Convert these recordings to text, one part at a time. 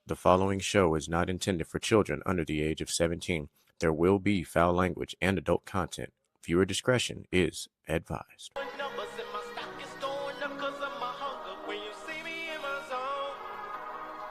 The following show is not intended for children under the age of 17. There will be foul language and adult content. Viewer discretion is advised. Numbers in my stock is going up 'cause of my hunger. When you see me in my zone,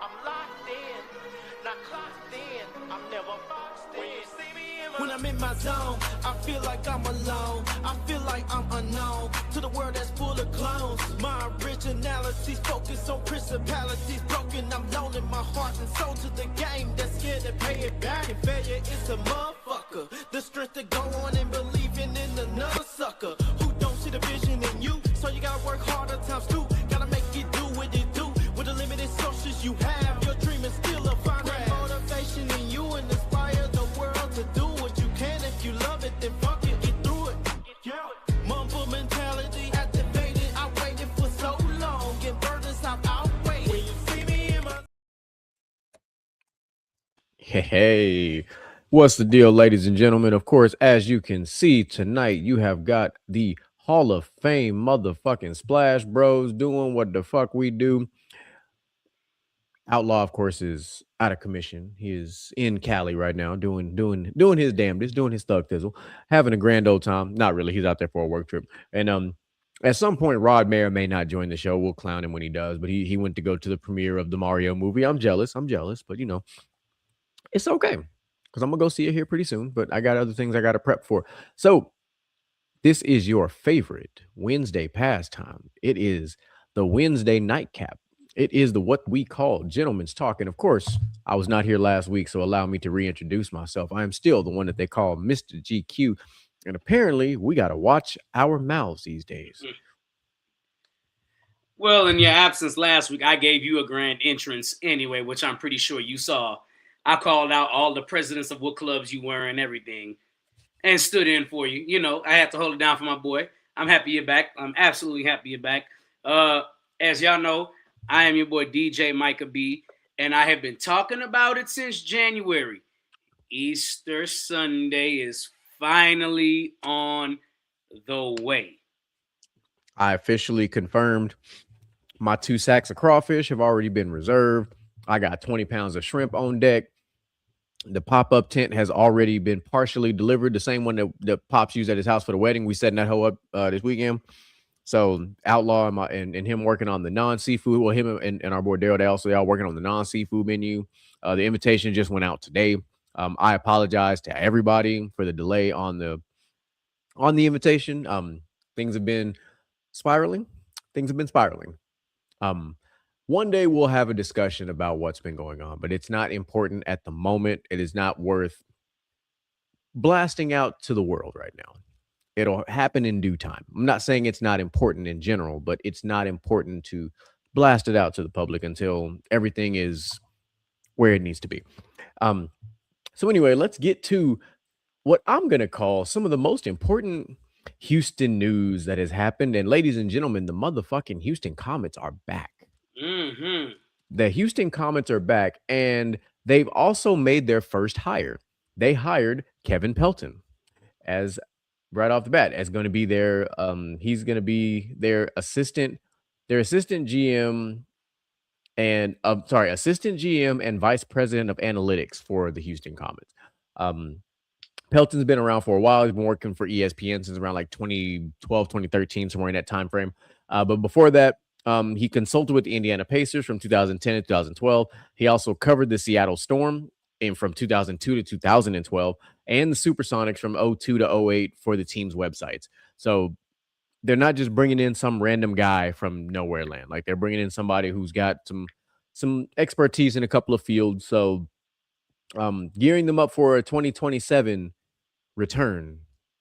I'm locked in, not clocked in. I'm never boxed in. When you see me in my When I'm in my zone, I feel like I'm alone. I feel like I'm unknown to the world that's full of clones. My originality's focused on principalities broken. I'm loaning my heart and soul to the game that's scared to pay it back. And failure is a motherfucker. The strength to go on and believing in another sucker who don't see the vision in you. So you gotta work harder times two. Gotta make it do what it do. With the limited sources you have, your dream is still a fine rap. Motivation in you and inspire the world to do what you can. If you love it, then fuck it, get through it. Mumble mentality activated. I waited for so long. Get burdens I've outweighed. When you see me in my Hey, what's the deal, ladies and gentlemen? Of course, as you can see tonight, you have got the Hall of Fame motherfucking Splash Bros doing what the fuck we do. Outlaw, of course, is out of commission. He is in Cali right now, doing his damnedest, doing his thug thizzle, having a grand old time. Not really. He's out there for a work trip. And at some point, Rod may or may not join the show. We'll clown him when he does. But he went to go to the premiere of the Mario movie. I'm jealous. But it's okay because I'm gonna go see it here pretty soon. But I got other things I got to prep for. So this is your favorite Wednesday pastime. It is the Wednesday nightcap. It is the what we call gentlemen's talk. And of course, I was not here last week, so allow me to reintroduce myself. I am still the one that they call Mr. GQ. And apparently, we got to watch our mouths these days. Well, in your absence last week, I gave you a grand entrance anyway, which I'm pretty sure you saw. I called out all the presidents of what clubs you were and everything and stood in for you. You know, I had to hold it down for my boy. I'm happy you're back. I'm absolutely happy you're back. As y'all know, I am your boy DJ Micah B, and I have been talking about it since January. Easter Sunday is finally on the way. I officially confirmed my 2 sacks of crawfish have already been reserved. I got 20 pounds of shrimp on deck. The pop-up tent has already been partially delivered. The same one that Pops used at his house for the wedding. We setting that hoe up this weekend. So Outlaw and him working on the non-seafood. Well, him and our boy Daryl, they all working on the non-seafood menu. The invitation just went out today. I apologize to everybody for the delay on the invitation. Things have been spiraling. One day we'll have a discussion about what's been going on, but it's not important at the moment. It is not worth blasting out to the world right now. It'll happen in due time. I'm not saying it's not important in general, but it's not important to blast it out to the public until everything is where it needs to be. So anyway, let's get to what I'm going to call some of the most important Houston news that has happened. And ladies and gentlemen, the motherfucking Houston Comets are back. Mm-hmm. The Houston Comets are back, and they've also made their first hire. They hired Kevin Pelton as right off the bat as going to be their he's going to be their assistant GM and assistant GM and vice president of analytics for the Houston Comets. Pelton's been around for a while. He's been working for ESPN since around like 2012, 2013, somewhere in that time frame. But before that, he consulted with the Indiana Pacers from 2010 to 2012. He also covered the Seattle Storm from 2002 to 2012 and the Supersonics from 02 to 08 for the team's websites. So they're not just bringing in some random guy from nowhere land. Like they're bringing in somebody who's got some expertise in a couple of fields. So gearing them up for a 2027 return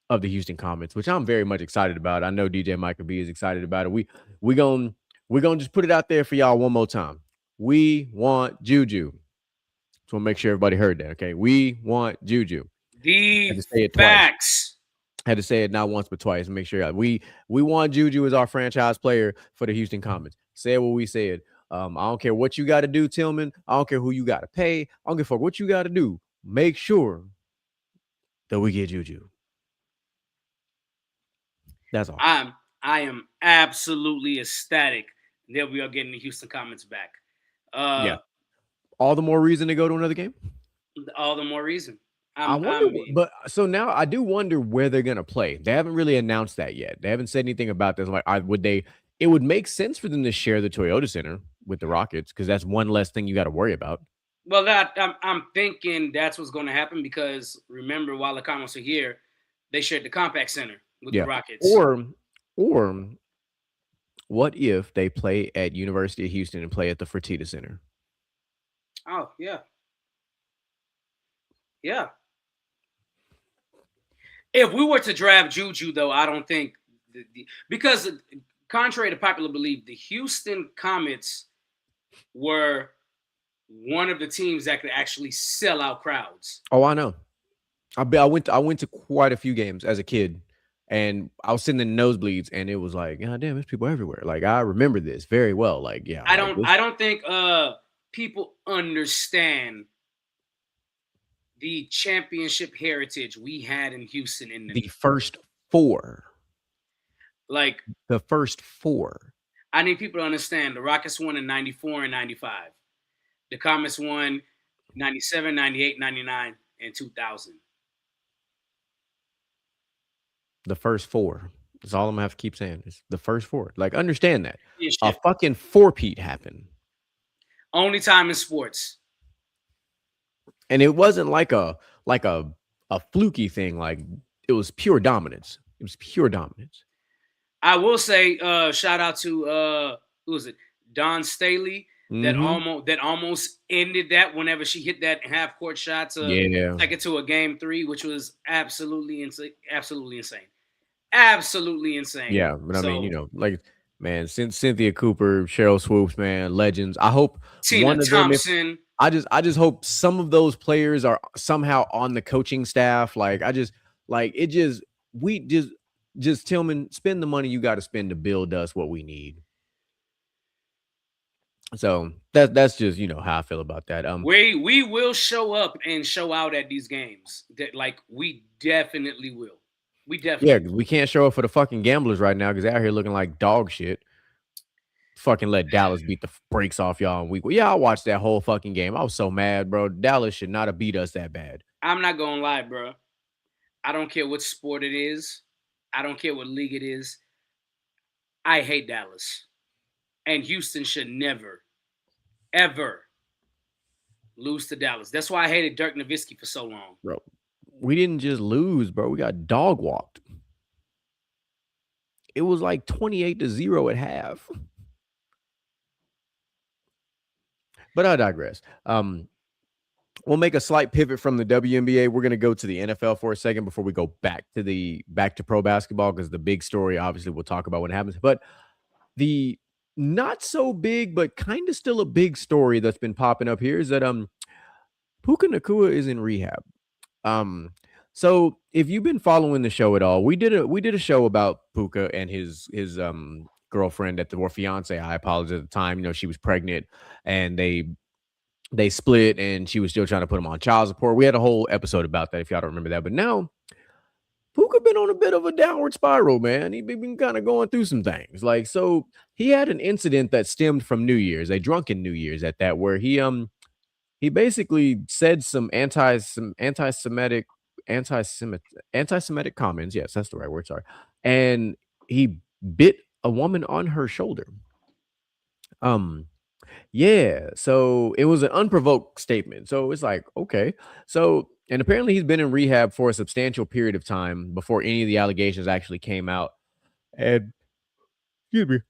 of the Houston Comets, which I'm very much excited about. I know DJ Micah B is excited about it. We're gonna just put it out there for y'all one more time. We want Juju. Just want to make sure everybody heard that. Okay, we want Juju. The facts. Had to say it not once but twice and make sure we want Juju as our franchise player for the Houston Comets. Say what we said. I don't care what you got to do, Tillman. I don't care who you got to pay. I don't give a fuck what you got to do. Make sure that we get Juju. That's all. I am absolutely ecstatic that we are getting the Houston Comets back. Yeah. all the more reason to go to another game. All the more reason. I wonder, but so now I do wonder where they're gonna play. They haven't really announced that yet. They haven't said anything about this. Like, would they? It would make sense for them to share the Toyota Center with the Rockets because that's one less thing you got to worry about. Well, I'm thinking that's what's going to happen because remember, while the Comets were here, they shared the Compaq Center with the Rockets. Or what if they play at University of Houston and play at the Fertitta Center? Oh yeah, yeah. If we were to draft Juju, though, I don't think because contrary to popular belief, the Houston Comets were one of the teams that could actually sell out crowds. Oh, I know. I went to quite a few games as a kid, and I was sitting in the nosebleeds, and it was like, God damn, there's people everywhere. Like, I remember this very well. Like, yeah. I don't think people understand the championship heritage we had in Houston in the first four. Like the first four. I need people to understand the Rockets won in 94 and 95. The Comets won 97, 98, 99, and 2000. The first four. That's all I'm gonna have to keep saying. Is the first four. Like, understand that. A fucking four-peat happened. Only time in sports. And it wasn't like a fluky thing. Like, it was pure dominance. It was pure dominance. I will say, shout out to who was it? Dawn Staley. Mm-hmm. That almost ended that whenever she hit that half court shot to take it to a game 3, which was absolutely insane. Absolutely insane. Yeah, but I mean, like, man, since Cynthia Cooper, Cheryl Swoops, man, legends. I hope Tina one of Thompson. them. I just hope some of those players are somehow on the coaching staff. Like, Tillman, spend the money you got to spend to build us what we need. So that's just how I feel about that. We will show up and show out at these games. That we definitely will. We definitely we can't show up for the fucking Gamblers right now because they're out here looking like dog shit. Fucking let Dallas beat the brakes off y'all in week. Yeah, I watched that whole fucking game. I was so mad, bro. Dallas should not have beat us that bad. I'm not gonna lie, bro. I don't care what sport it is. I don't care what league it is. I hate Dallas. And Houston should never, ever lose to Dallas. That's why I hated Dirk Nowitzki for so long. Bro, we didn't just lose, bro. We got dog walked. It was like 28-0 at half. But I digress. We'll make a slight pivot from the WNBA. We're going to go to the NFL for a second before we go back to pro basketball, because the big story, obviously, we'll talk about when it happens. But the not so big, but kind of still a big story that's been popping up here is that Puka Nacua is in rehab. So if you've been following the show at all, we did a show about Puka and his girlfriend or fiance. I apologize at the time. She was pregnant and they split and she was still trying to put him on child support. We had a whole episode about that if y'all don't remember that. But now Puka been on a bit of a downward spiral, man. He been kind of going through some things. Like, so he had an incident that stemmed from New Year's, a drunken New Year's at that, where he basically said some anti-Semitic comments. Yes, that's the right word. Sorry. And he bit a woman on her shoulder. Yeah, so it was an unprovoked statement. So it's like, okay. So, and apparently he's been in rehab for a substantial period of time before any of the allegations actually came out. And excuse me.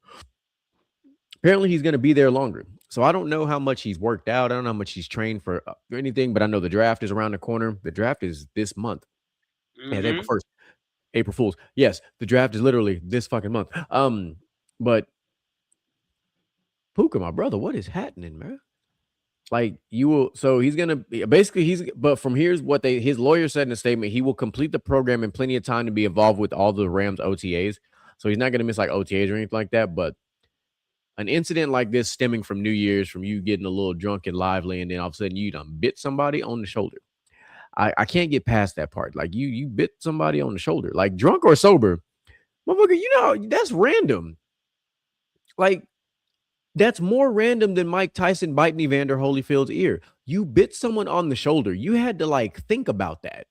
Apparently he's going to be there longer. So I don't know how much he's worked out. I don't know how much he's trained for anything, but I know the draft is around the corner. The draft is this month. Mm-hmm. Yeah, April 1st. April Fools. Yes, the draft is literally this fucking month. But Puka, my brother, what is happening, man? Like, so he's gonna basically but from here's what his lawyer said in a statement: he will complete the program in plenty of time to be involved with all the Rams OTAs. So he's not gonna miss like OTAs or anything like that. But an incident like this stemming from New Year's, from you getting a little drunk and lively, and then all of a sudden you done bit somebody on the shoulder. I can't get past that part. Like, you bit somebody on the shoulder, like drunk or sober, motherfucker. That's random. Like, That's more random than Mike Tyson biting Evander Holyfield's ear. You bit someone on the shoulder. You had to like think about that.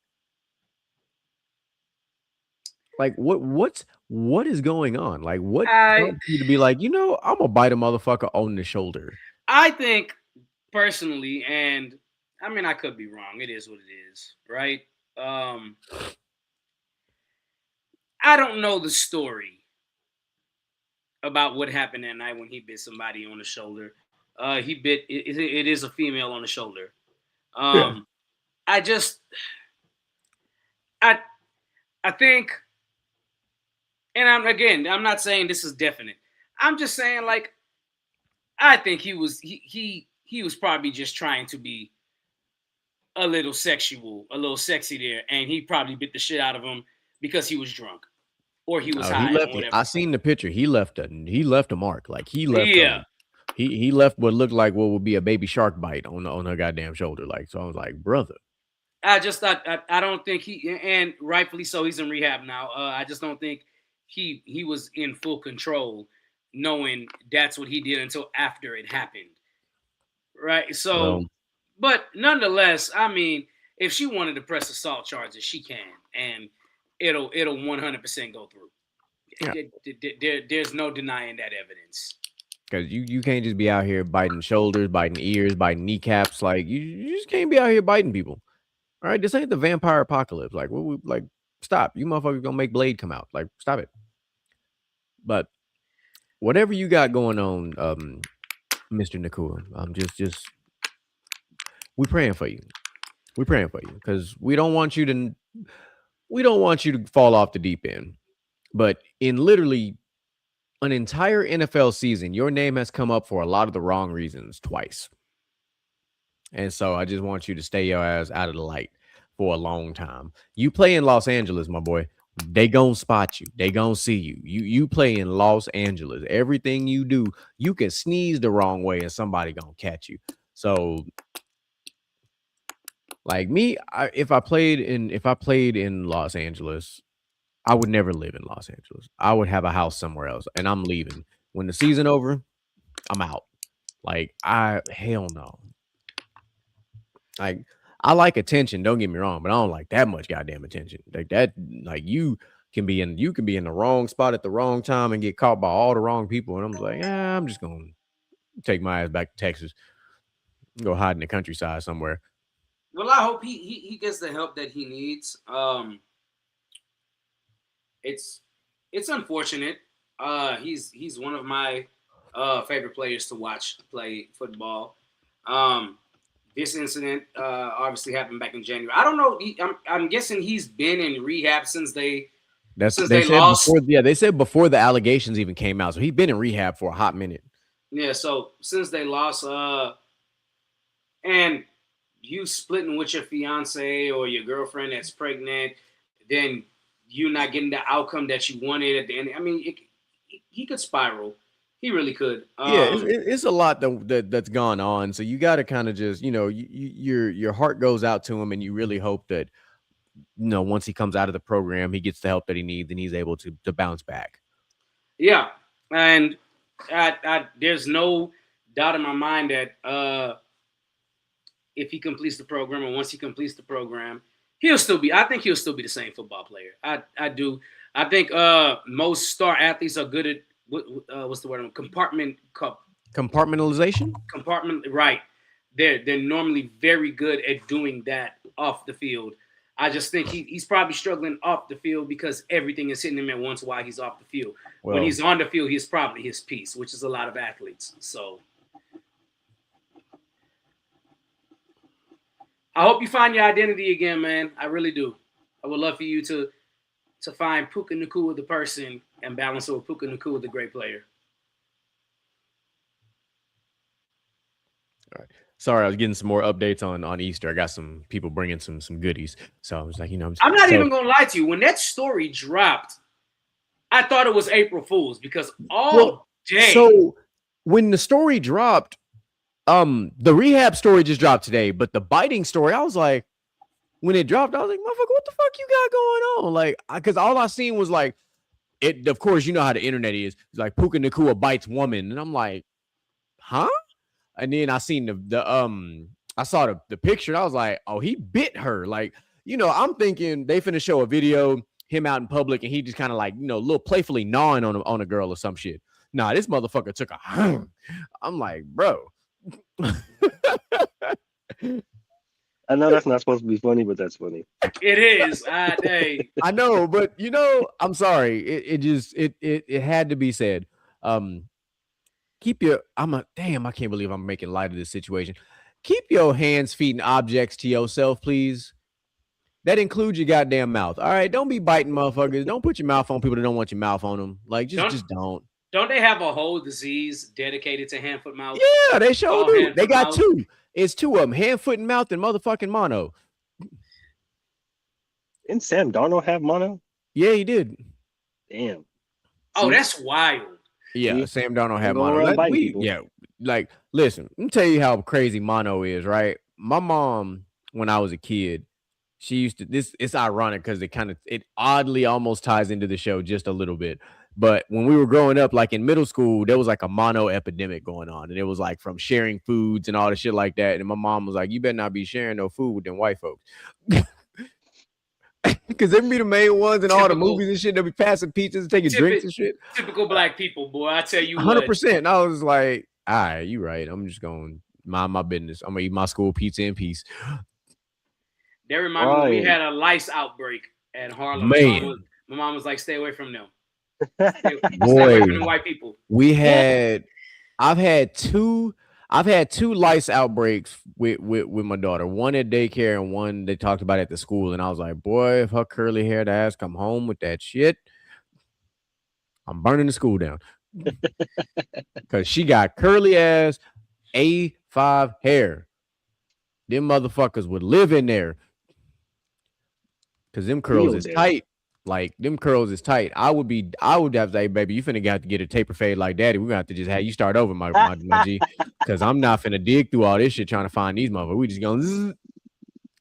Like what is going on? Like what prompts you to be like, you know, I'm gonna bite a motherfucker on the shoulder. I think personally, and I mean I could be wrong. It is what it is, right? I don't know the story about what happened that night when he bit somebody on the shoulder. He bit it is a female on the shoulder. Yeah. I just I think, and I'm not saying this is definite. I'm just saying like I think he was probably just trying to be a little sexual, a little sexy there, and he probably bit the shit out of him because he was drunk or he was high. Or whatever. I seen the picture. He left a mark. Like he left. He left what looked like what would be a baby shark bite on her goddamn shoulder. Like, so I was like, brother. I just thought I don't think he, and rightfully so, he's in rehab now. I just don't think he was in full control, knowing that's what he did until after it happened. Right. So, but nonetheless, I mean, if she wanted to press assault charges, she can, and it'll 100% go through. Yeah. There's no denying that evidence. Because you can't just be out here biting shoulders, biting ears, biting kneecaps. Like you just can't be out here biting people. All right, this ain't the vampire apocalypse. Like stop. You motherfuckers gonna make Blade come out. Like, stop it. But whatever you got going on, Mr. Nacua, just we praying for you. We're praying for you because we don't want you to fall off the deep end. But in literally an entire NFL season, your name has come up for a lot of the wrong reasons twice. And so I just want you to stay your ass out of the light for a long time. You play in Los Angeles, my boy. They gonna spot you. They gonna see you. You play in Los Angeles. Everything you do, you can sneeze the wrong way and somebody gonna catch you. So like me, if I played in Los Angeles, I would never live in Los Angeles. I would have a house somewhere else, and I'm leaving. When the season over, I'm out. Like, hell no. Like, I like attention, don't get me wrong, but I don't like that much goddamn attention. Like that, like you can be in the wrong spot at the wrong time and get caught by all the wrong people. And I'm like, I'm just gonna take my ass back to Texas, go hide in the countryside somewhere. Well, I hope he gets the help that he needs. It's unfortunate. He's one of my favorite players to watch play football. This incident obviously happened back in January. I don't know. I'm guessing he's been in rehab since they lost. They said before the allegations even came out. So he's been in rehab for a hot minute. Yeah. So since they lost, and you splitting with your fiance or your girlfriend that's pregnant, then you not getting the outcome that you wanted at the end. I mean, he could spiral. He really could. It's a lot that's gone on. So you got to kind of just, your heart goes out to him, and you really hope that, once he comes out of the program, he gets the help that he needs and he's able to bounce back. Yeah, and there's no doubt in my mind that if he completes the program, and once he completes the program, I think he'll still be the same football player. I do. I think most star athletes are good at what's the word? Compartmentalization. Right. They're normally very good at doing that off the field. I just think he's probably struggling off the field because everything is hitting him at once while he's off the field. When he's on the field, he's probably his piece, which is a lot of athletes. So I hope you find your identity again, man. I really do. I would love for you to find Puka Nacua the person and balance it with Puka Nacua the great player. All right. Sorry, I was getting some more updates on Easter. I got some people bringing some goodies. So I was like, I'm not even going to lie to you. When that story dropped, I thought it was April Fool's because day. So when the story dropped, the rehab story just dropped today, but the biting story, I was like, when it dropped, I was like, motherfucker, what the fuck you got going on? Like, because all I seen was like, it. Of course, you know how the internet is. It's like Puka Nacua bites woman, and I'm like, huh? And then I seen I saw the picture and I was like, oh, he bit her. Like, I'm thinking they finna show a video, him out in public, and he just kind of like, a little playfully gnawing on a girl or some shit. Nah, this motherfucker took a I'm like, bro. I know that's not supposed to be funny, but that's funny. It is. Hey. I know, but I'm sorry. It had to be said. Keep your damn, I can't believe I'm making light of this situation. Keep your hands, feet, and objects to yourself, please. That includes your goddamn mouth. All right, don't be biting motherfuckers. Don't put your mouth on people that don't want your mouth on them. Like, just don't. Don't they have a whole disease dedicated to hand, foot, mouth? Yeah, they sure do. They got two. It's two of them: hand, foot, and mouth, and motherfucking mono. Didn't Sam Darnold have mono? Yeah, he did. Damn. Oh, that's wild. Yeah, Sam Darnold had Go mono. around biting people. Yeah, like, listen, let me tell you how crazy mono is, right? My mom, when I was a kid, she used to it's ironic because it oddly almost ties into the show just a little bit. But when we were growing up, like in middle school, there was like a mono epidemic going on. And it was like from sharing foods and all the shit like that. And my mom was like, you better not be sharing no food with them white folks. Because they be the main ones in all the movies and shit. They'll be passing pizzas and taking drinks and shit. Typical black people, boy. I tell you 100%. And I was like, all right, you right. I'm just going to mind my business. I'm going to eat my school pizza in peace. They remind me when we had a lice outbreak at Harlem. Man. My mom was like, stay away from them. Boy, stay away from the white people. I've had two lice outbreaks with my daughter. One at daycare and one they talked about at the school. And I was like, boy, if her curly haired ass come home with that shit, I'm burning the school down. Because she got curly ass A5 hair. Them motherfuckers would live in there. Because them curls is tight. Like, them curls is tight. I would have to say, baby, you finna have to get a taper fade like daddy. We're gonna have to just have you start over, my G. Because I'm not finna dig through all this shit trying to find these motherfuckers. We just gonna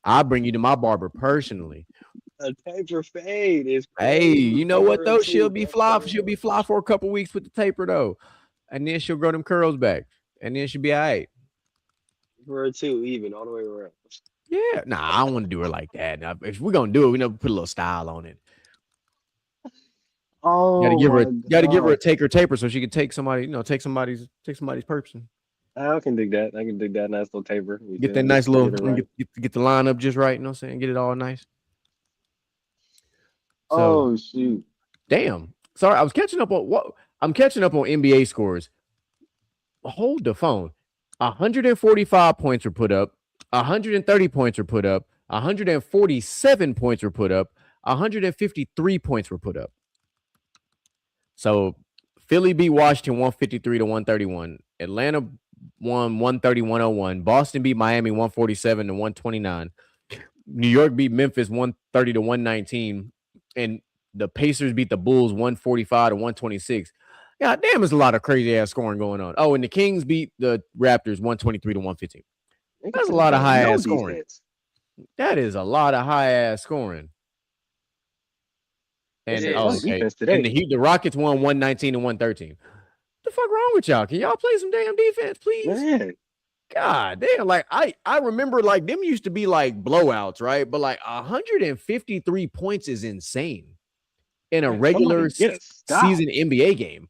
I'll bring you to my barber personally. A taper fade is crazy. Hey, you know what though? She'll be fly for a couple weeks with the taper though. And then she'll grow them curls back. And then she'll be all right. For two, even all the way around. Yeah. Nah, I don't want to do her like that. Now, if we're gonna do it, we know put a little style on it. Oh, gotta give her a taper so she can take somebody, take somebody's person. I can dig that. I can dig that nice little taper. Get that nice little get the line up just right, you know what I'm saying? Get it all nice. So, shoot. Damn. Sorry, I'm catching up on NBA scores. Hold the phone. 145 points were put up, 130 points were put up, 147 points were put up, 153 points were put up. So Philly beat Washington 153-131. Atlanta won 130-101. Boston beat Miami 147-129. New York beat Memphis 130-119. And the Pacers beat the Bulls 145-126. God damn, there's a lot of crazy ass scoring going on. Oh, and the Kings beat the Raptors 123-115. That's a lot of high ass scoring. That is a lot of high ass scoring. And the Rockets won 119-113. The fuck wrong with y'all? Can y'all play some damn defense, please? Man. God damn, like I remember like them used to be like blowouts, right? But like 153 points is insane in a regular season NBA game.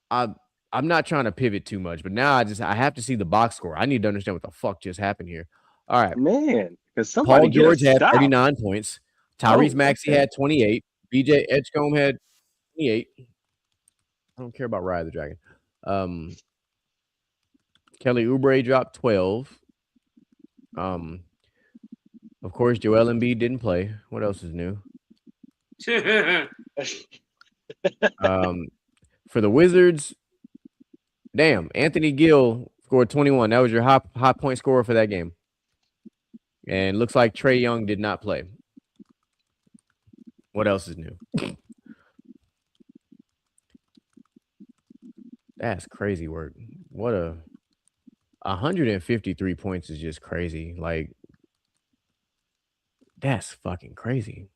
I'm not trying to pivot too much, but now I have to see the box score. I need to understand what the fuck just happened here. All right, man, because Paul George had 39 points. Tyrese Maxey had 28. BJ Edgecombe had 28. I don't care about Ride the Dragon. Kelly Oubre dropped 12. Of course, Joel Embiid didn't play. What else is new? For the Wizards, damn, Anthony Gill scored 21. That was your high point scorer for that game. And looks like Trae Young did not play. What else is new? That's crazy work. What 153 points is just crazy. Like, that's fucking crazy.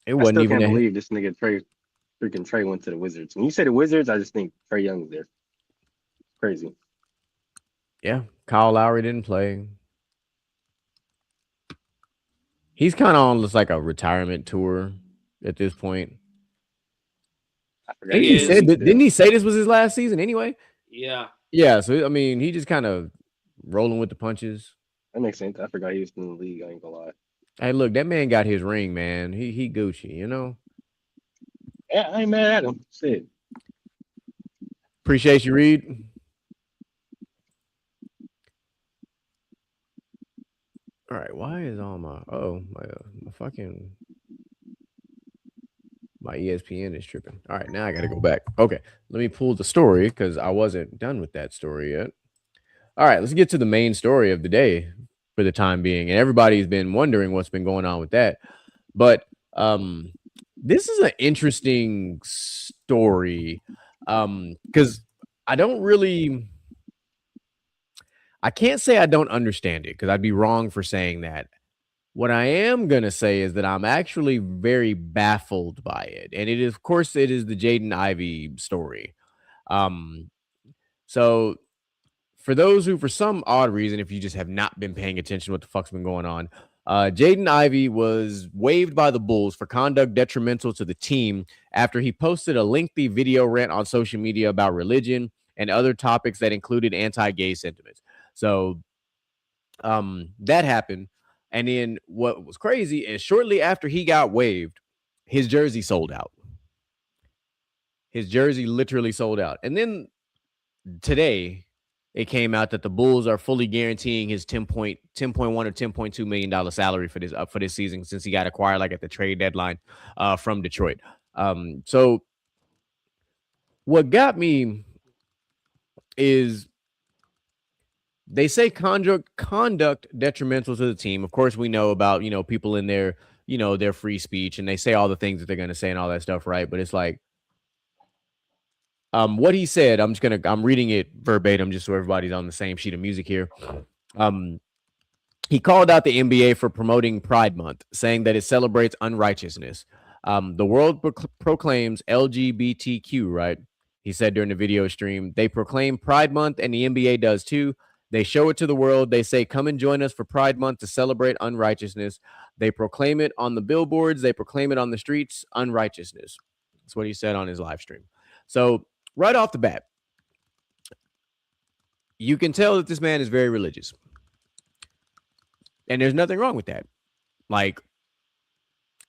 It wasn't even. I can't believe this nigga Trae freaking Trey went to the Wizards. When you say the Wizards, I just think Trey Young's there. Crazy. Yeah, Kyle Lowry didn't play. He's kind of on just like a retirement tour at this point. I forgot. Didn't He he, is. say, didn't he say this was his last season anyway? Yeah. Yeah, so I mean, he just kind of rolling with the punches. That makes sense. I forgot he was in the league. I ain't gonna lie. Hey, look, that man got his ring, man. He Gucci, you know. Yeah, I ain't mad at him. Shit. Appreciate you, Reed. All right, why is all my my fucking my ESPN is tripping. All right, now I gotta go back. Okay, let me pull the story because I wasn't done with that story yet. All right, let's get to the main story of the day for the time being, and everybody's been wondering what's been going on with that. But this is an interesting story because I can't say I don't understand it because I'd be wrong for saying that. What I am going to say is that I'm actually very baffled by it. And it is, of course, it is the Jaden Ivey story. So for those who, for some odd reason, if you just have not been paying attention to what the fuck's been going on, Jaden Ivey was waived by the Bulls for conduct detrimental to the team after he posted a lengthy video rant on social media about religion and other topics that included anti-gay sentiments. So that happened. And then what was crazy is shortly after he got waived, his jersey sold out. His jersey literally sold out. And then today, it came out that the Bulls are fully guaranteeing his $10.1 or $10.2 million salary for this season since he got acquired like at the trade deadline from Detroit. So what got me is they say conduct detrimental to the team. Of course, we know about, people in their, their free speech, and they say all the things that they're going to say and all that stuff, right? But it's like, what he said, I'm reading it verbatim just so everybody's on the same sheet of music here. He called out the NBA for promoting Pride Month, saying that it celebrates unrighteousness. The world proclaims LGBTQ, right? He said during the video stream, they proclaim Pride Month and the NBA does too. They show it to the world. They say, come and join us for Pride Month to celebrate unrighteousness. They proclaim it on the billboards. They proclaim it on the streets, unrighteousness. That's what he said on his live stream. So right off the bat, you can tell that this man is very religious. And there's nothing wrong with that. Like,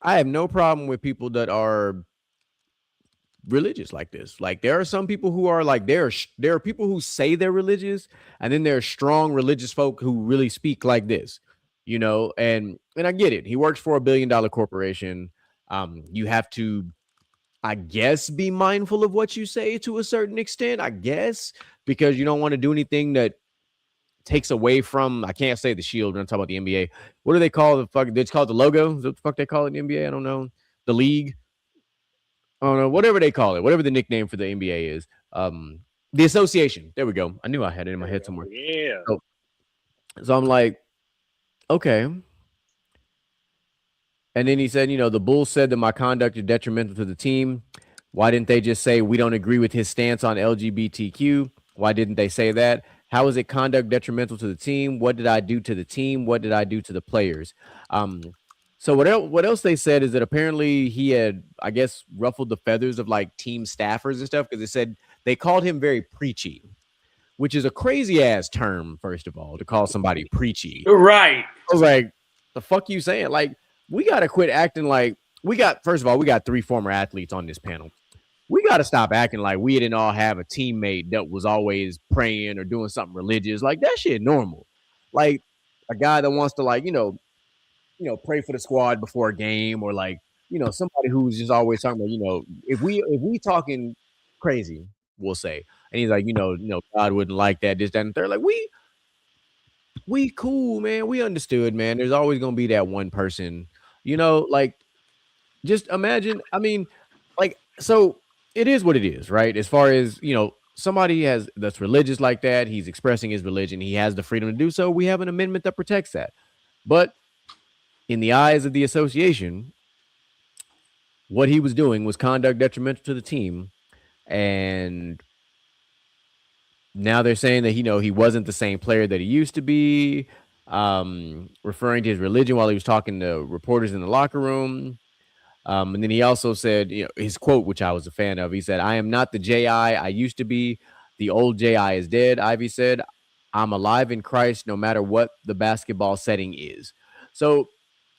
I have no problem with people that are religious like this. Like, there are some people who are like, there are people who say they're religious, and then there are strong religious folk who really speak like this, and I get it. He works for $1 billion corporation. You have to, I guess, be mindful of what you say to a certain extent, I guess, because you don't want to do anything that takes away from, I can't say the shield when I'm talking about the NBA. What do they call the fuck? It's called the logo. Is that the fuck they call it in the NBA? I don't know. The league. I don't know. Whatever they call it. Whatever the nickname for the NBA is. The association. There we go. I knew I had it in my head somewhere. Yeah. So I'm like, okay. And then he said, the Bulls said that my conduct is detrimental to the team. Why didn't they just say we don't agree with his stance on LGBTQ? Why didn't they say that? How is it conduct detrimental to the team? What did I do to the team? What did I do to the players? So what else they said is that apparently he had, I guess, ruffled the feathers of like team staffers and stuff because they said they called him very preachy, which is a crazy ass term, first of all, to call somebody preachy. Right. I was like, the fuck you saying? Like, we got to quit acting like first of all, we got 3 former athletes on this panel. We got to stop acting like we didn't all have a teammate that was always praying or doing something religious. Like, that shit normal. Like, a guy that wants to, like, pray for the squad before a game, or like, somebody who's just always talking about, if we talking crazy, we'll say, and he's like, God wouldn't like that, this, that, and third. Like, we cool, man. We understood, man. There's always gonna be that one person, like, just imagine. I mean, like, so it is what it is, right? As far as, somebody that's religious like that, he's expressing his religion, he has the freedom to do so. We have an amendment that protects that. But in the eyes of the association, what he was doing was conduct detrimental to the team, and now they're saying that he wasn't the same player that he used to be, referring to his religion while he was talking to reporters in the locker room. And then he also said, his quote, which I was a fan of, he said, "I am not the J.I. used to be. The old J.I. is dead," Ivy said. "I'm alive in Christ no matter what the basketball setting is." So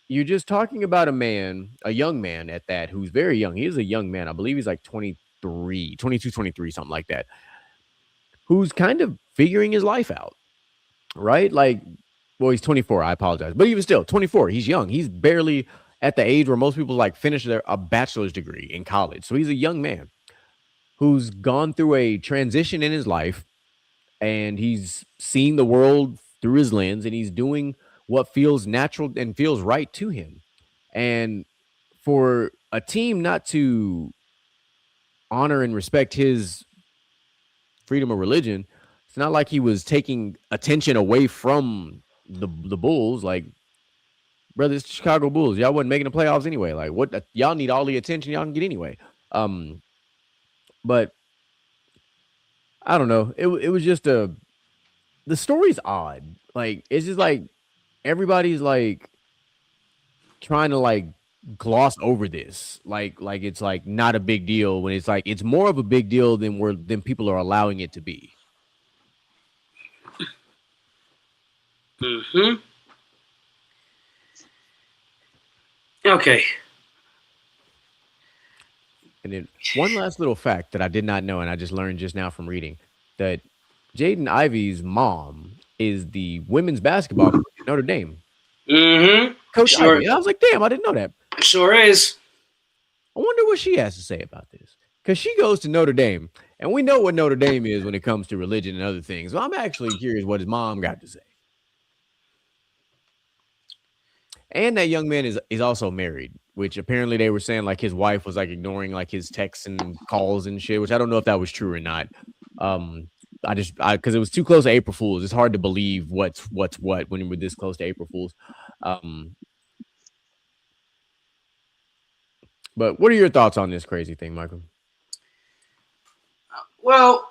you're just talking about a young man at that, who's very young. He is a young man. I believe he's like 23, 22, 23, something like that, who's kind of figuring his life out, right? Like, well, he's 24. I apologize. But even still, 24. He's young. He's barely at the age where most people like finish a bachelor's degree in college. So he's a young man who's gone through a transition in his life, and he's seeing the world through his lens, and he's doing what feels natural and feels right to him. And for a team not to honor and respect his freedom of religion, it's not like he was taking attention away from the Bulls. Like, brother, it's the Chicago Bulls. Y'all wasn't making the playoffs anyway. Like, what? Y'all need all the attention y'all can get anyway. But I don't know. It was just the story's odd. Like, it's just like everybody's like trying to like gloss over this. Like it's like not a big deal, when it's like it's more of a big deal than people are allowing it to be. Mm-hmm. Okay. And then one last little fact that I did not know, and I just learned just now from reading, that Jaden Ivey's mom is the women's basketball coach at Notre Dame. Mm-hmm. Coach Sure. Ivey. And I was like, damn, I didn't know that. Sure is. I wonder what she has to say about this. Because she goes to Notre Dame, and we know what Notre Dame is when it comes to religion and other things. So I'm actually curious what his mom got to say. And that young man is also married, which apparently they were saying like his wife was like ignoring like his texts and calls and shit, which I don't know if that was true or not. Because it was too close to April Fools. It's hard to believe what's what when we're this close to April Fools. But what are your thoughts on this crazy thing, Michael? Well,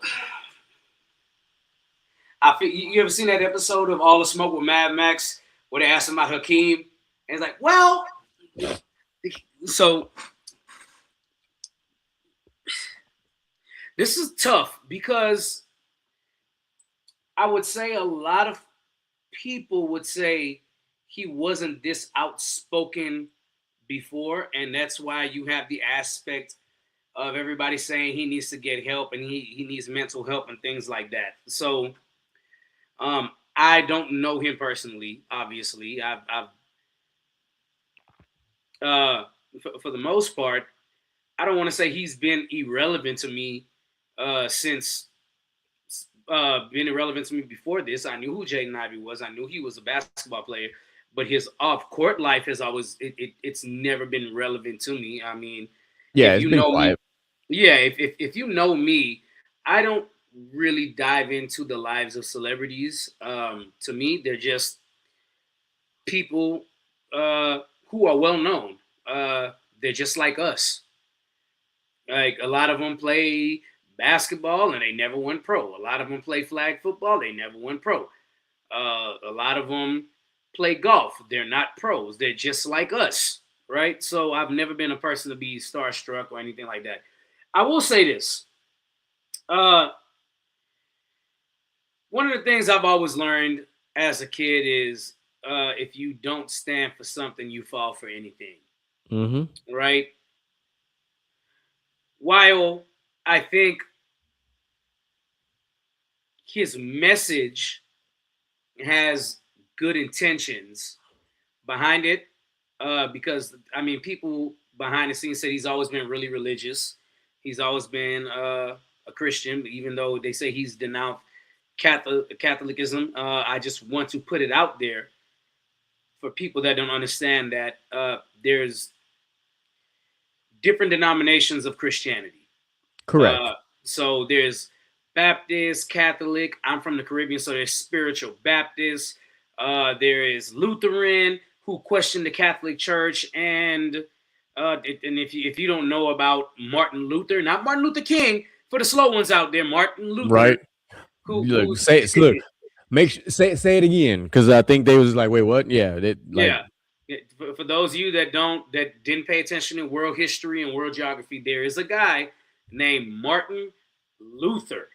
I feel you ever seen that episode of All the Smoke with Mad Max where they asked him about Hakeem? And it's like, well, so this is tough because I would say a lot of people would say he wasn't this outspoken before, and that's why you have the aspect of everybody saying he needs to get help and he needs mental help and things like that. So I don't know him personally, obviously. For the most part, I don't want to say he's been irrelevant to me since been irrelevant to me before this. I knew who Jaden Ivey was. I knew he was a basketball player, but his off-court life has always it's never been relevant to me. I mean, yeah, if it's you been know quiet. me, yeah, if you know me, I don't really dive into the lives of celebrities. To me, they're just people who are well known. They're just like us. Like a lot of them play basketball and they never went pro. A lot of them play flag football. They never went pro. A lot of them play golf. They're not pros. They're just like us, right? So I've never been a person to be starstruck or anything like that. I will say this. One of the things I've always learned as a kid is if you don't stand for something, you fall for anything. Mm-hmm. Right? While I think his message has good intentions behind it, because, I mean, people behind the scenes said he's always been really religious. He's always been a Christian, even though they say he's denounced Catholicism. I just want to put it out there for people that don't understand that there's different denominations of Christianity. Correct. So there's Baptist, Catholic. I'm from the Caribbean, so there's spiritual Baptist. There is Lutheran, who question the Catholic Church, and And if you don't know about Martin Luther, not Martin Luther King, for the slow ones out there, Martin Luther, Right. who Say it. Look, say it again, because I think they was like, wait, what? Yeah, yeah. For those of you that didn't pay attention in world history and world geography, there is a guy named Martin Luther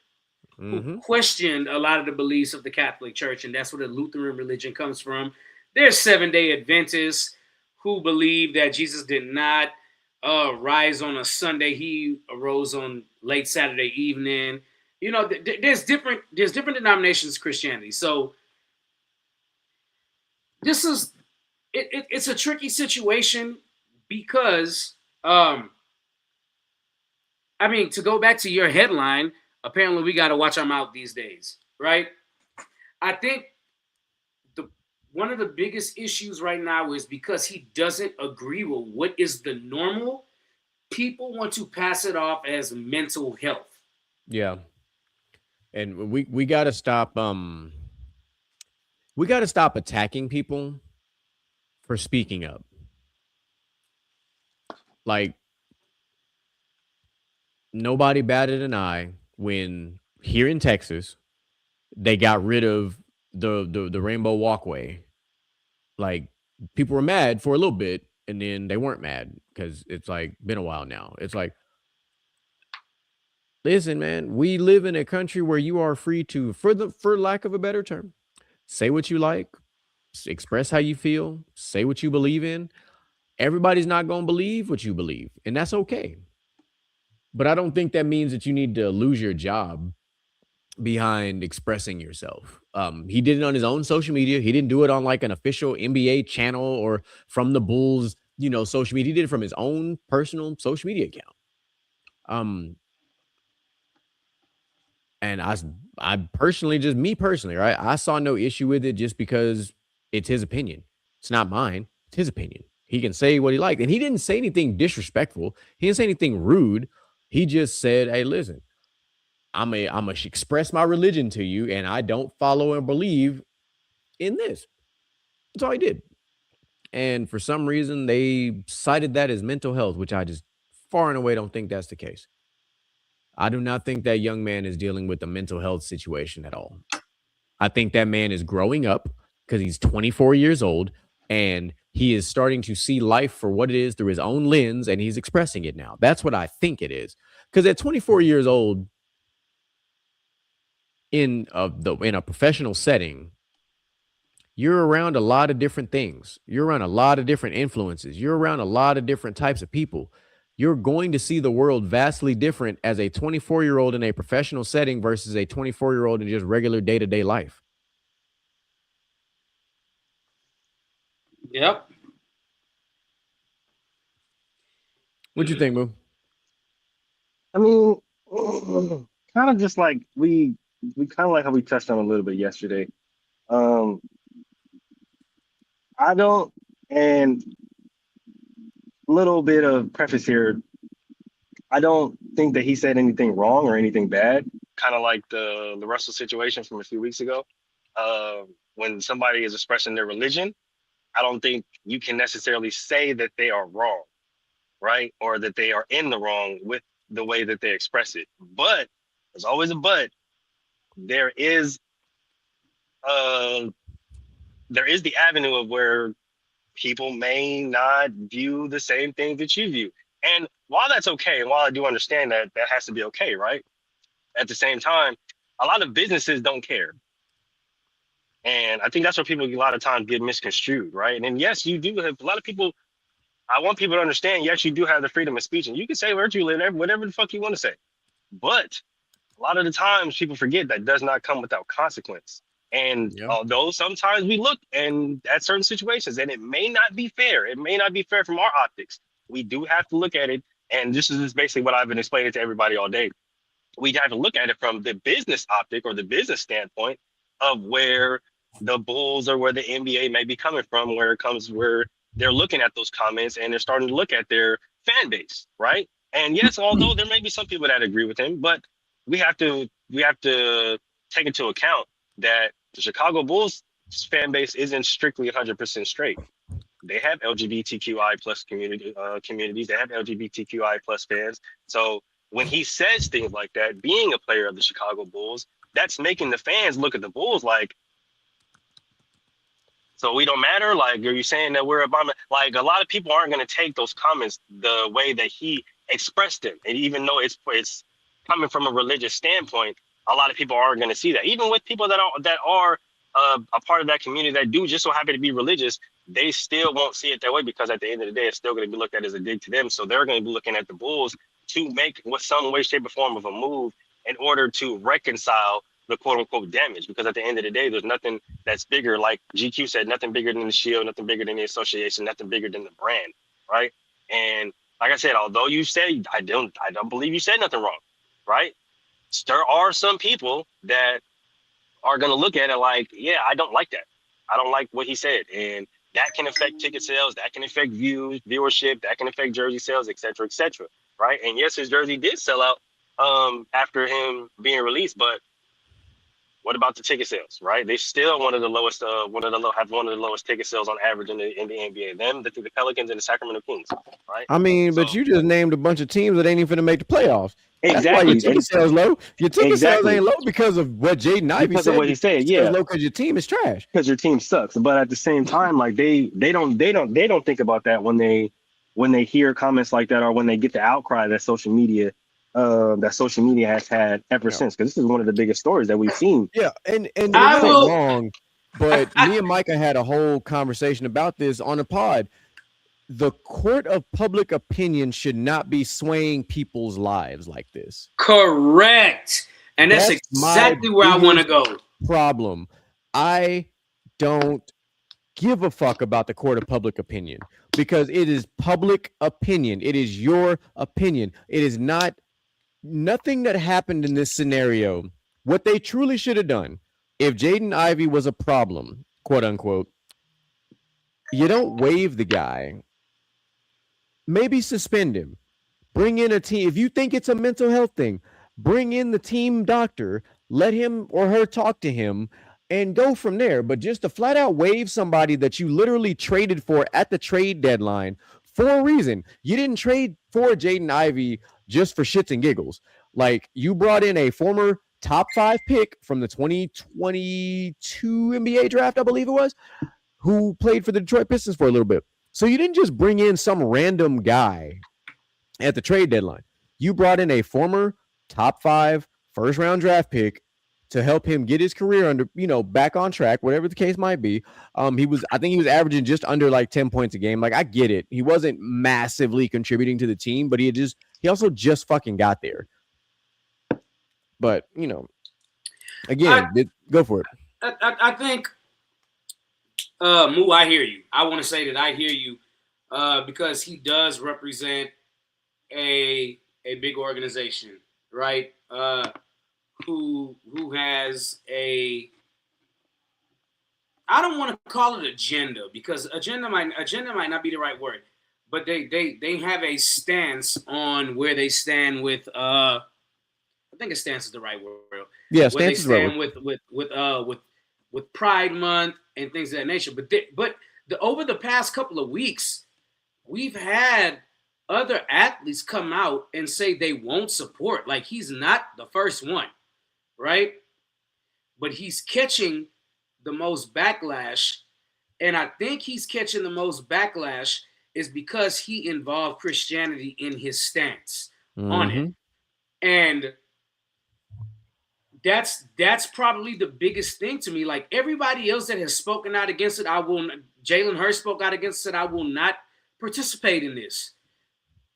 who questioned a lot of the beliefs of the Catholic Church, and that's where the Lutheran religion comes from. There's Seventh-day Adventists who believe that Jesus did not rise on a Sunday; he arose on late Saturday evening. You know, there's different denominations of Christianity. So this is it's a tricky situation because I mean, to go back to your headline, apparently we got to watch our mouth these days, right? I think one of the biggest issues right now is because he doesn't agree with what is the normal, people want to pass it off as mental health. Yeah. And we got to stop attacking people for speaking up. Like, nobody batted an eye when here in Texas they got rid of the rainbow walkway. Like, people were mad for a little bit and then they weren't mad because it's like been a while now. It's like, listen, man, we live in a country where you are free to, for lack of a better term, say what you like, express how you feel, say what you believe in. Everybody's not going to believe what you believe, and that's okay. But I don't think that means that you need to lose your job behind expressing yourself. He did it on his own social media. He didn't do it on like an official NBA channel or from the Bulls, social media. He did it from his own personal social media account. And I personally, just me personally, right? I saw no issue with it just because it's his opinion. It's not mine. It's his opinion. He can say what he liked. And he didn't say anything disrespectful. He didn't say anything rude. He just said, hey, listen, I'm gonna express my religion to you, and I don't follow and believe in this. That's all he did. And for some reason, they cited that as mental health, which I just far and away don't think that's the case. I do not think that young man is dealing with a mental health situation at all. I think that man is growing up because he's 24 years old and he is starting to see life for what it is through his own lens, and he's expressing it now. That's what I think it is. Because at 24 years old, in a professional setting, you're around a lot of different things. You're around a lot of different influences. You're around a lot of different types of people. You're going to see the world vastly different as a 24-year-old in a professional setting versus a 24-year-old in just regular day-to-day life. Yep. What you think, Moo? I mean, kind of just like we kind of like how we touched on a little bit yesterday. I don't, and little bit of preface here. I don't think that he said anything wrong or anything bad. Kind of like the Russell situation from a few weeks ago. When somebody is expressing their religion, I don't think you can necessarily say that they are wrong, right? Or that they are in the wrong with the way that they express it. But there's always a but. There is the avenue of where people may not view the same thing that you view. And while that's okay, and while I do understand that that has to be okay, right? At the same time, a lot of businesses don't care. And I think that's where people a lot of times get misconstrued, right? And then yes, you do have a lot of people. I want people to understand, yes, you do have the freedom of speech, and you can say whatever the fuck you want to say. But a lot of the times people forget that does not come without consequence. And although sometimes we look and at certain situations and it may not be fair, from our optics, we do have to look at it. And this is basically what I've been explaining to everybody all day. We have to look at it from the business optic or the business standpoint of where the Bulls or where the NBA may be coming from, where they're looking at those comments and they're starting to look at their fan base, right? And yes, although there may be some people that agree with him, but we have to take into account that the Chicago Bulls fan base isn't strictly 100% straight. they have LGBTQI plus communities. They have LGBTQI plus fans. So when he says things like that, being a player of the Chicago Bulls, that's making the fans look at the Bulls like, so we don't matter. Like, are you saying that we're abominable? Like, a lot of people aren't going to take those comments the way that he expressed them, and even though it's coming from a religious standpoint, a lot of people aren't going to see that. Even with people that are a part of that community that do just so happen to be religious, they still won't see it that way, because at the end of the day, it's still going to be looked at as a dig to them. So they're going to be looking at the Bulls to make some way, shape, or form of a move in order to reconcile the quote unquote damage, because at the end of the day, there's nothing that's bigger. Like GQ said, nothing bigger than the shield, nothing bigger than the association, nothing bigger than the brand, right? And like I said, although you say I don't believe you said nothing wrong, right? There are some people that are gonna look at it like, yeah, I don't like that. I don't like what he said, and that can affect ticket sales, that can affect viewership, that can affect jersey sales, etc., right? And yes, his jersey did sell out after him being released, but what about the ticket sales, right? They still have one of the lowest ticket sales on average in the NBA. Them, the Pelicans, and the Sacramento Kings, right? I mean, but you just named a bunch of teams that ain't even gonna make the playoffs. That's why Exactly. your ticket sales low. Your ticket sales Exactly. ain't low because of what Jaden Ivey Because said. of what he said, It's yeah. low because your team is trash. Because your team sucks. But at the same time, like they don't think about that when they hear comments like that, or when they get the outcry that social media has had ever since. Because this is one of the biggest stories that we've seen. Yeah, and I it's will- not wrong, but me and Micah had a whole conversation about this on a pod. The court of public opinion should not be swaying people's lives like this. Correct. And that's my exactly where I want to go. Problem. I don't give a fuck about the court of public opinion, because it is public opinion. It is your opinion. It is not nothing that happened in this scenario. What they truly should have done, if Jaden Ivey was a problem, quote unquote, you don't waive the guy. Maybe suspend him. Bring in a team. If you think it's a mental health thing, bring in the team doctor. Let him or her talk to him and go from there. But just to flat out waive somebody that you literally traded for at the trade deadline for a reason. You didn't trade for Jaden Ivey just for shits and giggles. Like, you brought in a former top 5 pick from the 2022 NBA draft, I believe it was, who played for the Detroit Pistons for a little bit. So you didn't just bring in some random guy at the trade deadline. You brought in a former top 5 first round draft pick to help him get his career under, back on track, whatever the case might be. I think he was averaging just under like 10 points a game. Like, I get it. He wasn't massively contributing to the team, but he also just fucking got there. But, again, go for it. I think, Moo, I hear you. I want to say that I hear you because he does represent a big organization, right? Who has I don't want to call it agenda, because agenda might not be the right word, but they have a stance on where they stand with I think a stance is the right word. Yeah, where they stance is the right stand with Pride Month and things of that nature. But over the past couple of weeks, we've had other athletes come out and say they won't support. Like, he's not the first one, right? But he's catching the most backlash. And I think he's catching the most backlash is because he involved Christianity in his stance on it. And that's probably the biggest thing to me. Like, everybody else that has spoken out against it, Jalen Hurst spoke out against it. I will not participate in this.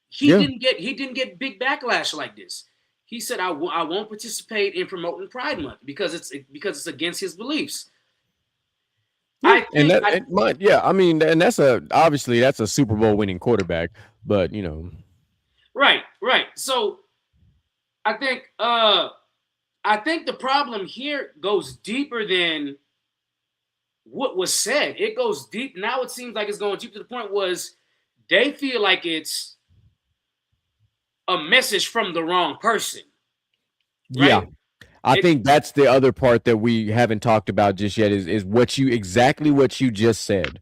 He didn't get big backlash like this. He said, I won't participate in promoting Pride Month because it's against his beliefs. And that's obviously a Super Bowl winning quarterback, but Right. So I think the problem here goes deeper than what was said. It goes deep. Now it seems like it's going deep to the point was they feel like it's a message from the wrong person. Right? Yeah. I think that's the other part that we haven't talked about just yet is exactly what you just said.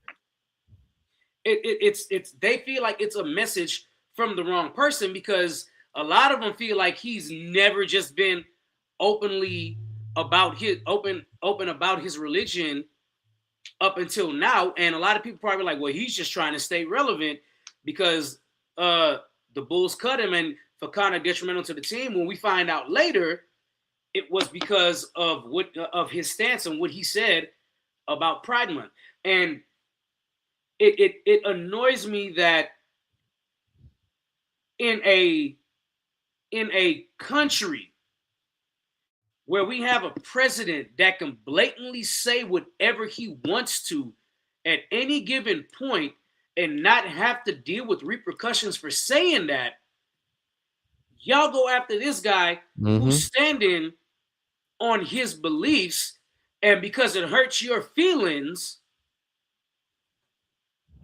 it's they feel like it's a message from the wrong person, because a lot of them feel like he's never just been openly about his open about his religion up until now. And a lot of people probably like, well, he's just trying to stay relevant because the Bulls cut him and for kind of detrimental to the team. When we find out later, it was because of what of his stance and what he said about Pride Month. And it annoys me that in a country where we have a president that can blatantly say whatever he wants to at any given point and not have to deal with repercussions for saying that, y'all go after this guy who's standing on his beliefs, and because it hurts your feelings,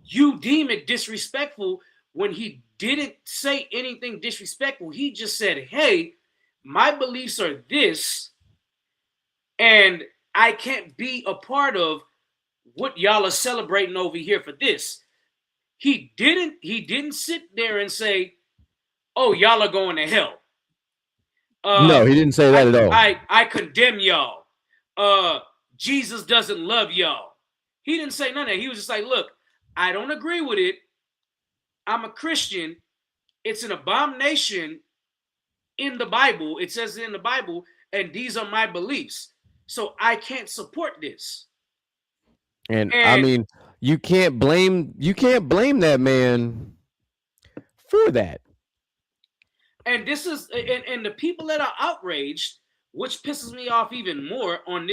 you deem it disrespectful when he didn't say anything disrespectful. He just said, hey, my beliefs are this, and I can't be a part of what y'all are celebrating over here for this. He didn't sit there and say, oh, y'all are going to hell. No, he didn't say that at all. I condemn y'all. Jesus doesn't love y'all. He didn't say none of that. He was just like, look, I don't agree with it. I'm a Christian. It's an abomination in the Bible. It says it in the Bible, and these are my beliefs. So I can't support this. And I mean, you can't blame that man for that. And this is and the people that are outraged, which pisses me off even more on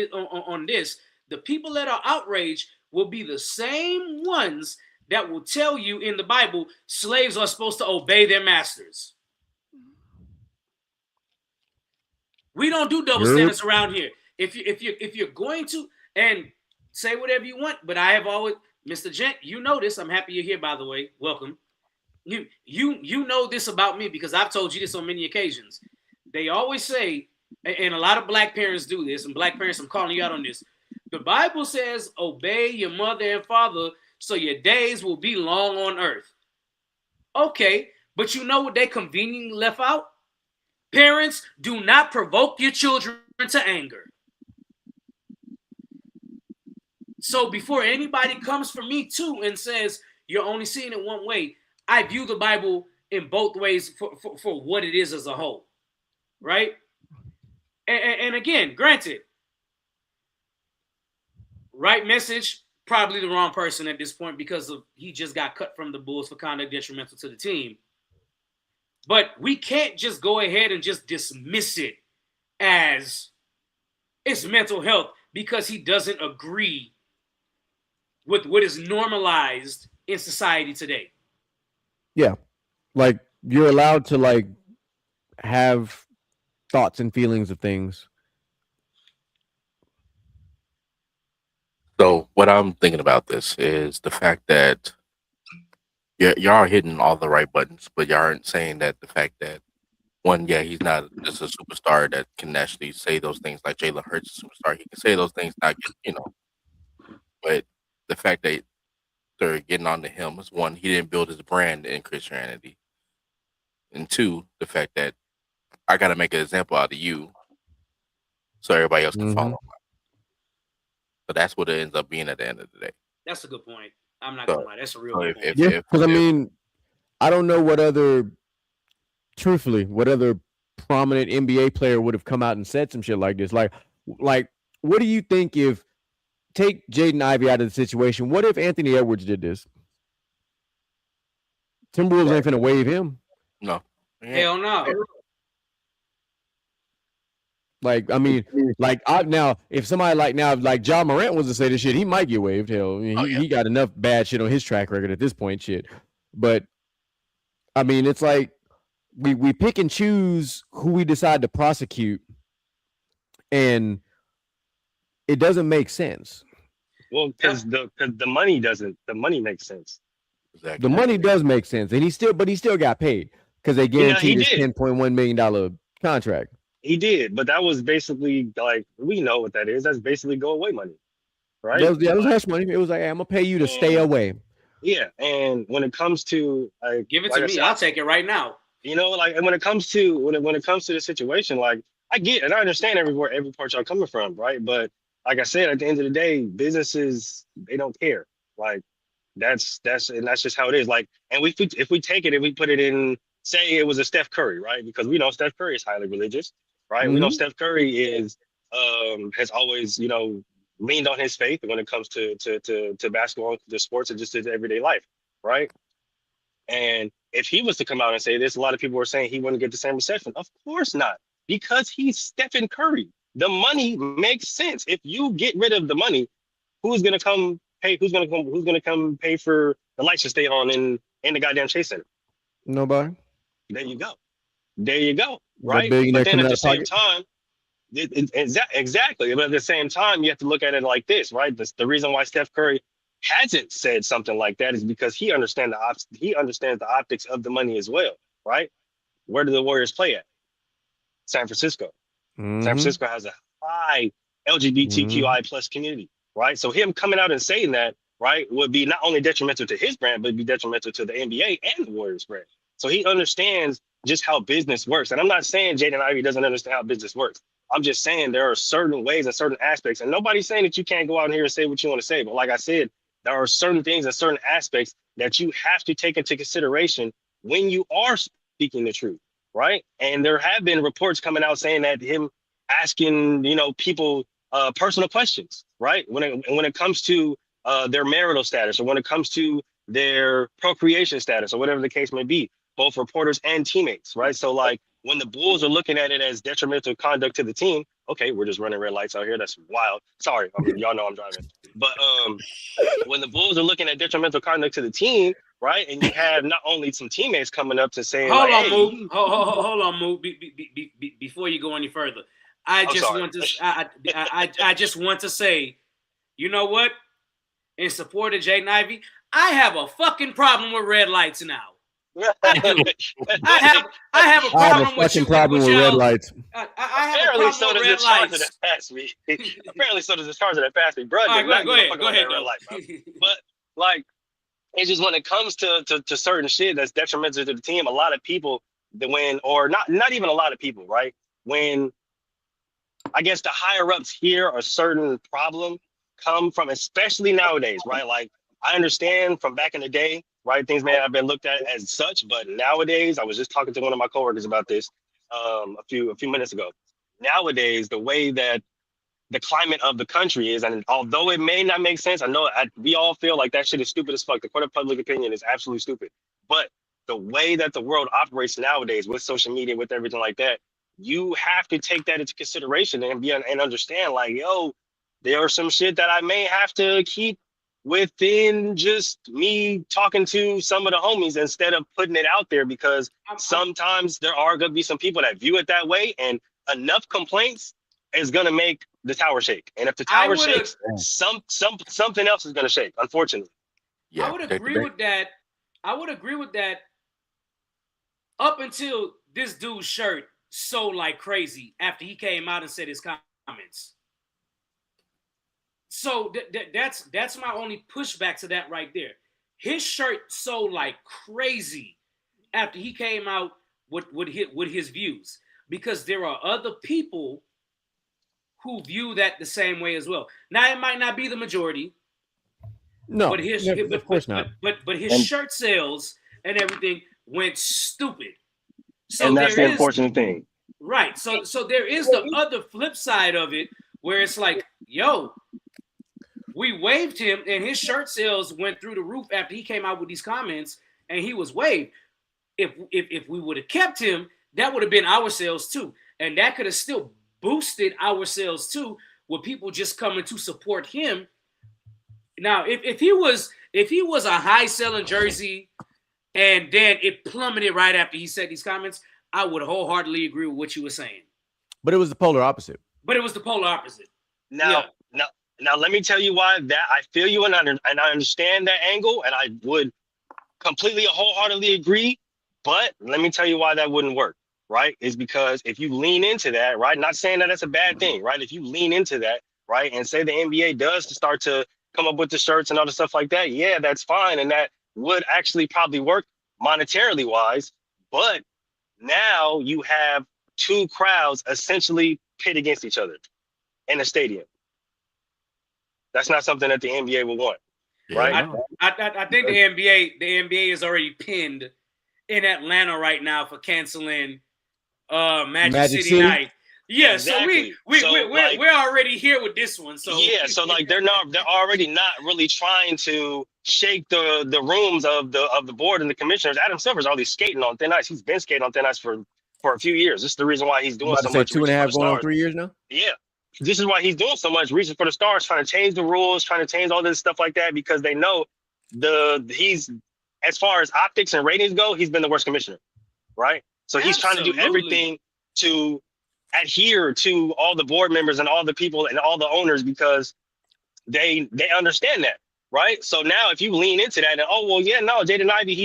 this, the people that are outraged will be the same ones that will tell you in the Bible slaves are supposed to obey their masters. We don't do double standards around here. If you're going to, and say whatever you want, but I have always, Mr. Gent, you know this. I'm happy you're here, by the way. Welcome. You know this about me because I've told you this on many occasions. They always say, and a lot of black parents do this, and black parents, I'm calling you out on this. The Bible says, obey your mother and father so your days will be long on earth. Okay, but you know what they conveniently left out? Parents, do not provoke your children to anger. So before anybody comes for me too and says you're only seeing it one way, I view the Bible in both ways for what it is as a whole, right? And again, granted, right message, probably the wrong person at this point because he just got cut from the Bulls for conduct detrimental to the team. But we can't just go ahead and just dismiss it as it's mental health because he doesn't agree with what is normalized in society today. Yeah. Like you're allowed to like have thoughts and feelings of things. So what I'm thinking about this is the fact that y'all are hitting all the right buttons, but y'all aren't saying that the fact that one, yeah, he's not just a superstar that can actually say those things like Jalen Hurts is a superstar. He can say those things, not get, but the fact that they're getting on to him is one, he didn't build his brand in Christianity. And two, the fact that I got to make an example out of you so everybody else can follow. So that's what it ends up being at the end of the day. That's a good point. I'm not going to lie. That's a real good point. Yeah, because I mean, I don't know what other prominent NBA player would have come out and said some shit like this. Like, what do you think if, take Jaden Ivey out of the situation, what if Anthony Edwards did this? Timberwolves ain't finna waive him. No. Hell no. Like, I mean, like now, if somebody like Ja Morant was to say this shit, he might get waived. Hell, I mean, he got enough bad shit on his track record at this point, shit. But I mean, it's like we pick and choose who we decide to prosecute, and it doesn't make sense. Well, because the money doesn't. The money makes sense. Exactly. The money does make sense, and he still got paid because they guaranteed his $10.1 million contract. He did, but that was basically like, we know what that is. That's basically go away money, right? That was hush money. It was like, hey, I'm gonna pay you to stay away. Yeah, and when it comes to Give it like to I me. said, I'll take it right now. like, and when it comes to when it comes to the situation, like I get and I understand every part y'all coming from, right? But like I said, at the end of the day, businesses they don't care. Like that's just how it is. Like, and if we take it and we put it in, say it was a Steph Curry, right? Because we know Steph Curry is highly religious, right? We know Mhm. Steph Curry is has always leaned on his faith when it comes to basketball, to sports, and just his everyday life, right? And if he was to come out and say this, a lot of people were saying he wouldn't get the same reception. Of course not, because he's Stephen Curry. The money makes sense. If you get rid of the money, who's gonna come pay? Who's gonna come pay for the lights to stay on in the goddamn Chase Center? Nobody. There you go. There you go. The Right. But billionaire then coming at out the of same pocket. time, exactly. But at the same time, you have to look at it like this, right? The reason why Steph Curry hasn't said something like that is because he understands the optics of the money as well, right? Where do the Warriors play at? San Francisco. San Mhm. Francisco has a high Mhm. LGBTQI plus community, right? So him coming out and saying that, right, would be not only detrimental to his brand, but be detrimental to the NBA and the Warriors brand. So he understands just how business works. And I'm not saying Jaden Ivey doesn't understand how business works. I'm just saying there are certain ways and certain aspects, and nobody's saying that you can't go out here and say what you want to say. But like I said, there are certain things and certain aspects that you have to take into consideration when you are speaking the truth, right? And there have been reports coming out saying that him asking, people personal questions, right? When it comes to their marital status, or when it comes to their procreation status, or whatever the case may be, both reporters and teammates, right? So like when the Bulls are looking at it as detrimental conduct to the team, okay, we're just running red lights out here. That's wild. Sorry, y'all know I'm driving. But when the Bulls are looking at detrimental conduct to the team, right, and you have not only some teammates coming up to saying like, Hold on, hey, Mook. Hold on, Mook. Before you go any further, I I'm just sorry. want to. I just want to say, you know what? In support of Jaden Ivey, I have a fucking problem with red lights now. I do. I have a I have a problem with fucking problem with red y'all. lights. I have a Apparently, problem so with does red the Charger lights. that passed me. Apparently, so does the Charger that passed me. Bro, All right, did not go give a ahead. fuck Go about ahead, that red though. light, bro. But like, it's just when it comes to certain shit that's detrimental to the team, a lot of people that when or not even a lot of people, right? When I guess the higher ups here a certain problem come from, especially nowadays, right? Like I understand from back in the day, right? Things may have been looked at as such, but nowadays, I was just talking to one of my coworkers about this a few minutes ago. Nowadays, the way that the climate of the country is, and although it may not make sense, I know we all feel like that shit is stupid as fuck. The court of public opinion is absolutely stupid, but the way that the world operates nowadays with social media, with everything like that, you have to take that into consideration and understand, like, yo, there are some shit that I may have to keep within just me talking to some of the homies instead of putting it out there, because sometimes there are going to be some people that view it that way, and enough complaints is going to make the tower shake. And if the I tower would shakes, something else is going to shake, unfortunately. I Yeah, would protect the agree bank. with that. I would agree with that up until this dude's shirt sold like crazy after he came out and said his comments. So that's my only pushback to that right there. His shirt sold like crazy after he came out with his views, because there are other people who view that the same way as well. Now it might not be the majority, No, but of course not. but his And shirt sales and everything went stupid. So and that's there the is unfortunate thing. right. So there is the other flip side of it where it's like, yo, we waived him and his shirt sales went through the roof after he came out with these comments and he was waived. If we would have kept him, that would have been our sales too. And that could have still boosted our sales too, with people just coming to support him. Now, if he was a high selling jersey and then it plummeted right after he said these comments, I would wholeheartedly agree with what you were saying. But it was the polar opposite. But it was the polar opposite. Now, let me tell you why that I feel you and I understand that angle, and I would completely wholeheartedly agree. But let me tell you why that wouldn't work, right? Is because if you lean into that, right? Not saying that that's a bad thing, right? If you lean into that, right, and say the NBA does start to come up with the shirts and all the stuff like that, yeah, that's fine. And that would actually probably work monetarily wise. But now you have two crowds essentially pit against each other in a stadium. That's not something that the NBA will want, right? I think the NBA is already pinned in Atlanta right now for canceling Magic City Night. Yeah, Exactly. so we're already here with this one. So yeah, so like they're already not really trying to shake the rooms of the board and the commissioners. Adam Silver's already skating on thin ice. He's been skating on thin ice for a few years. This is the reason why he's doing so much. 2.5 going on 3 years now. Yeah, this is why he's doing so much reaching for the stars, trying to change the rules, trying to change all this stuff like that, because they know he's, as far as optics and ratings go, he's been the worst commissioner, right? So he's trying to do everything to adhere to all the board members and all the people and all the owners, because they understand that, right? So now if you lean into that and Jaden Ivey,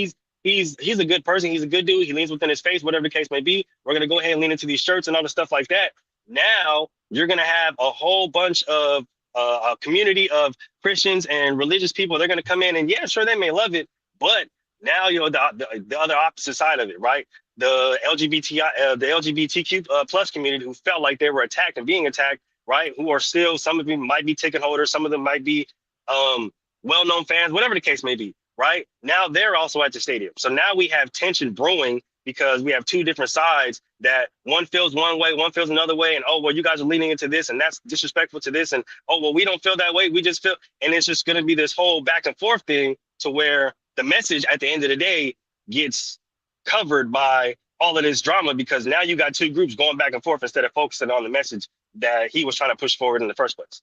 he's a good person, he's a good dude, he leans within his faith, whatever the case may be, we're gonna go ahead and lean into these shirts and all the stuff like that. Now you're gonna have a whole bunch of a community of Christians and religious people. They're gonna come in and yeah, sure, they may love it, but now the other opposite side of it, right? The LGBTQ plus community who felt like they were attacked and being attacked, right? Who are still, some of them might be ticket holders, some of them might be well-known fans, whatever the case may be, right? Now they're also at the stadium. So now we have tension brewing because we have two different sides that one feels one way, one feels another way, and oh, well, you guys are leaning into this and that's disrespectful to this, and oh, well, we don't feel that way, we just feel, and it's just gonna be this whole back and forth thing to where the message at the end of the day gets covered by all of this drama, because now you got two groups going back and forth instead of focusing on the message that he was trying to push forward in the first place.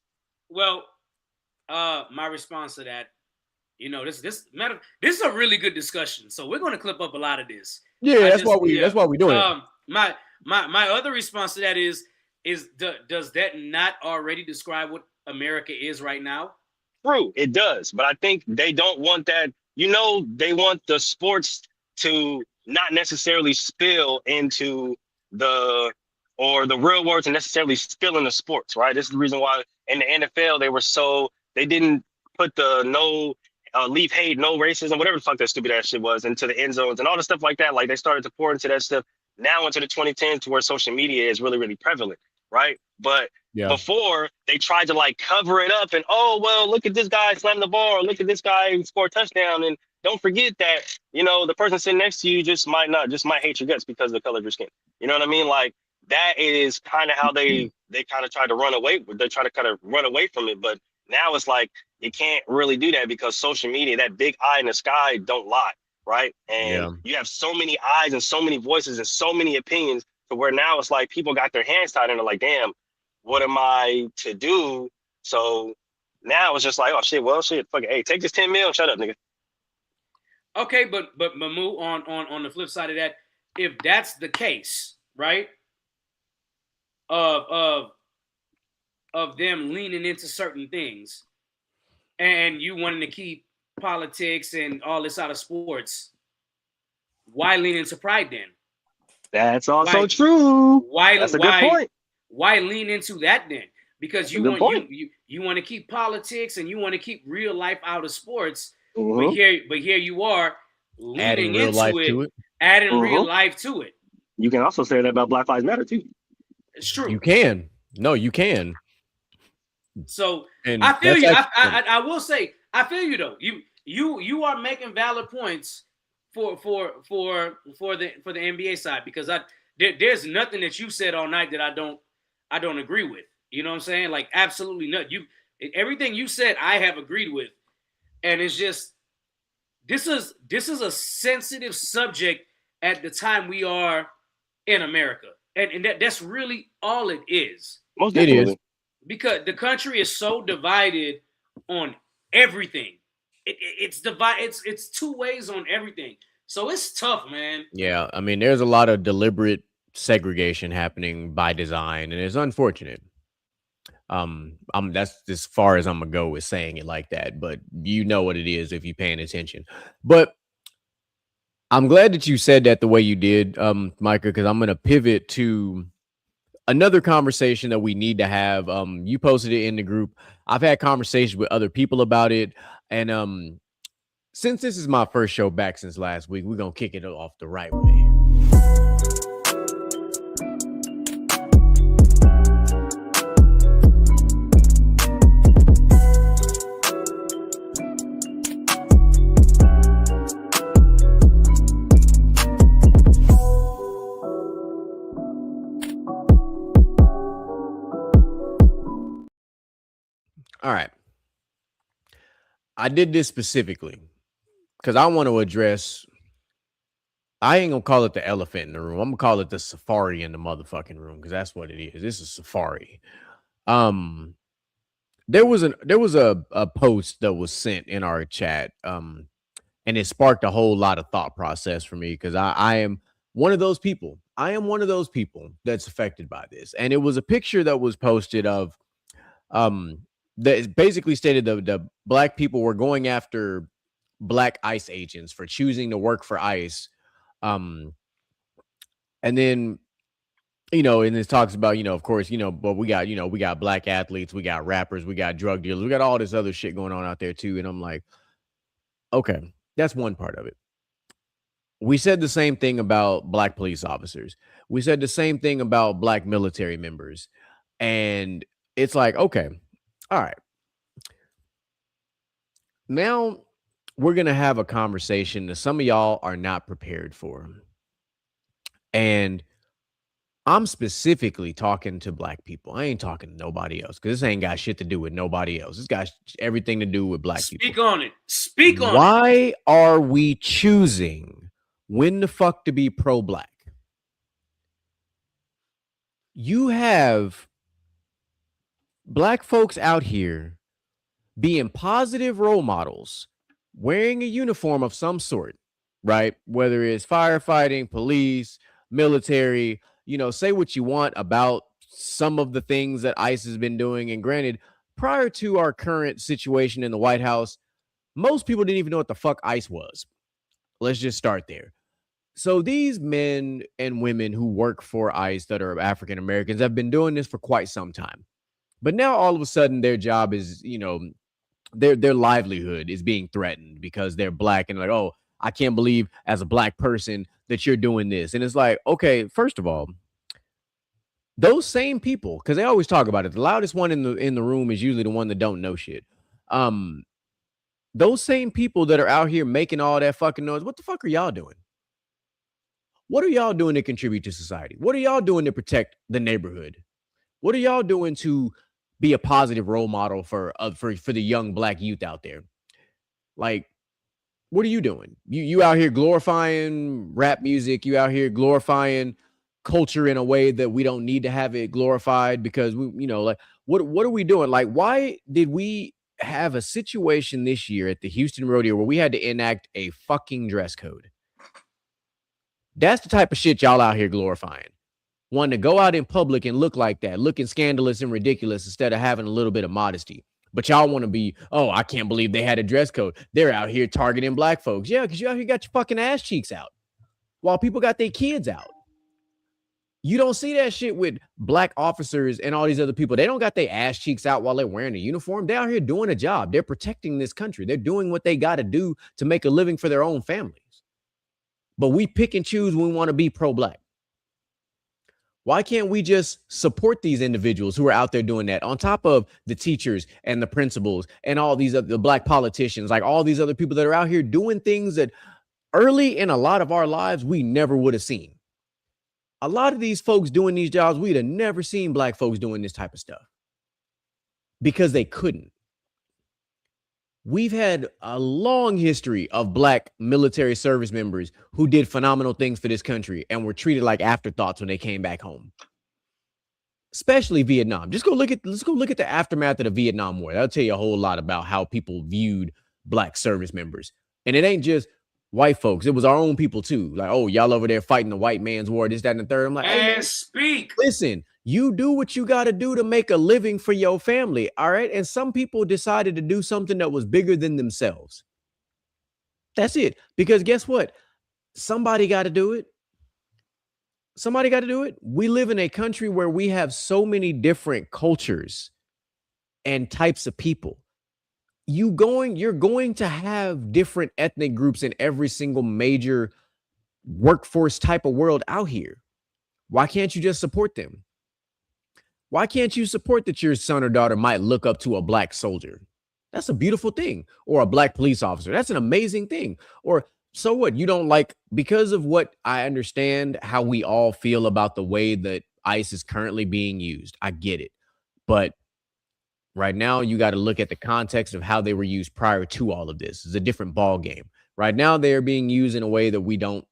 Well, my response to that, this is a really good discussion. So we're going to clip up a lot of this. Yeah, that's why we're doing it. My other response to that is does that not already describe what America is right now? True, it does, but I think they don't want that. They want the sports to not necessarily spill into the real world, to necessarily spill into sports, right? This is the reason why in the NFL they didn't put the no leave hate, no racism, whatever the fuck that stupid ass shit was, into the end zones and all the stuff like that. Like they started to pour into that stuff now into the 2010s, to where social media is really, really prevalent, right? But before, they tried to like cover it up and, oh, well, look at this guy slam the ball, or look at this guy score a touchdown, and don't forget that, the person sitting next to you just might hate your guts because of the color of your skin. You know what I mean? Like that is kind of how they kind of try to run away. They try to kind of run away from it. But now it's like, you can't really do that because social media, that big eye in the sky, don't lie, right? And you have so many eyes and so many voices and so many opinions, to where now it's like people got their hands tied and they're like, damn, what am I to do? So now it's just like, oh shit, fuck it. Hey, take this 10 mil, shut up, nigga. Okay, but Mamu, on the flip side of that, if that's the case, right? Of them leaning into certain things, and you wanting to keep politics and all this out of sports, why lean into pride then? That's also true. That's a good point. Why lean into that then? Because you want to keep politics and you want to keep real life out of sports. Mm-hmm. But here you are leaning into it, adding real life to it. You can also say that about Black Lives Matter too. It's true. You can. No, you can. So I feel you. I will say I feel you though. You are making valid points for the NBA side, because there's nothing that you said all night that I don't agree with. You know what I'm saying? Like absolutely nothing. Everything you said I have agreed with, and it's just this is a sensitive subject at the time we are in America, and that's really all it is. Most definitely. Because the country is so divided on everything. It's divided. It's two ways on everything. So it's tough, man. Yeah, I mean, there's a lot of deliberate segregation happening by design, and it's unfortunate. That's as far as I'm gonna go with saying it like that, but you know what it is if you're paying attention. But I'm glad that you said that the way you did, Micah, because I'm gonna pivot to another conversation that we need to have. You posted it in the group. I've had conversations with other people about it, and since this is my first show back since last week, we're gonna kick it off the right way. All right. I did this specifically because I want to address. I ain't gonna call it the elephant in the room. I'm gonna call it the safari in the motherfucking room because that's what it is. This is safari. There was a post that was sent in our chat, and it sparked a whole lot of thought process for me because I am one of those people. I am one of those people that's affected by this, and it was a picture that was posted of that basically stated the black people were going after black ICE agents for choosing to work for ICE. And then, and this talks about, of course, but we got black athletes, we got rappers, we got drug dealers, we got all this other shit going on out there too. And I'm like, okay, that's one part of it. We said the same thing about black police officers. We said the same thing about black military members. And it's like, okay, all right. Now we're going to have a conversation that some of y'all are not prepared for. And I'm specifically talking to black people. I ain't talking to nobody else because this ain't got shit to do with nobody else. This got everything to do with black people. Speak on it. Speak on it. Why are we choosing when the fuck to be pro-black? You have black folks out here being positive role models, wearing a uniform of some sort, right? Whether it's firefighting, police, military, say what you want about some of the things that ICE has been doing. And granted, prior to our current situation in the White House, most people didn't even know what the fuck ICE was. Let's just start there. So these men and women who work for ICE that are African Americans have been doing this for quite some time. But now all of a sudden their job is, their livelihood is being threatened because they're black, and like, oh, I can't believe as a black person that you're doing this. And it's like, okay, first of all, those same people, because they always talk about it, the loudest one in the room is usually the one that don't know shit. Those same people that are out here making all that fucking noise, what the fuck are y'all doing? What are y'all doing to contribute to society? What are y'all doing to protect the neighborhood? What are y'all doing to be a positive role model for the young black youth out there? Like, what are you doing? You out here glorifying rap music. You out here glorifying culture in a way that we don't need to have it glorified because we, like, what are we doing? Like, why did we have a situation this year at the Houston Rodeo where we had to enact a fucking dress code? That's the type of shit y'all out here glorifying. Wanting to go out in public and look like that, looking scandalous and ridiculous instead of having a little bit of modesty. But y'all want to be, oh, I can't believe they had a dress code. They're out here targeting black folks. Yeah, because you out here got your fucking ass cheeks out while people got their kids out. You don't see that shit with black officers and all these other people. They don't got their ass cheeks out while they're wearing a uniform. They're out here doing a job. They're protecting this country. They're doing what they got to do to make a living for their own families. But we pick and choose when we want to be pro-black. Why can't we just support these individuals who are out there doing that on top of the teachers and the principals and all these other black politicians, like all these other people that are out here doing things that early in a lot of our lives we never would have seen? A lot of these folks doing these jobs, we'd have never seen black folks doing this type of stuff because they couldn't. We've had a long history of black military service members who did phenomenal things for this country and were treated like afterthoughts when they came back home. Especially Vietnam. Let's go look at the aftermath of the Vietnam War. That'll tell you a whole lot about how people viewed black service members. And it ain't just white folks. It was our own people too. Like, oh, y'all over there fighting the white man's war, this, that, and the third. I'm like, hey, man, speak. Listen, you do what you got to do to make a living for your family. All right. And some people decided to do something that was bigger than themselves. That's it. Because guess what? Somebody got to do it. Somebody got to do it. We live in a country where we have so many different cultures and types of people. You're going to have different ethnic groups in every single major workforce type of world out here. Why can't you just support them? Why can't you support that your son or daughter might look up to a black soldier? That's a beautiful thing. Or a black police officer. That's an amazing thing. Or so what? You don't like, because of what I understand how we all feel about the way that ICE is currently being used. I get it. But right now, you got to look at the context of how they were used prior to all of this. It's a different ball game. Right now, they're being used in a way that we don't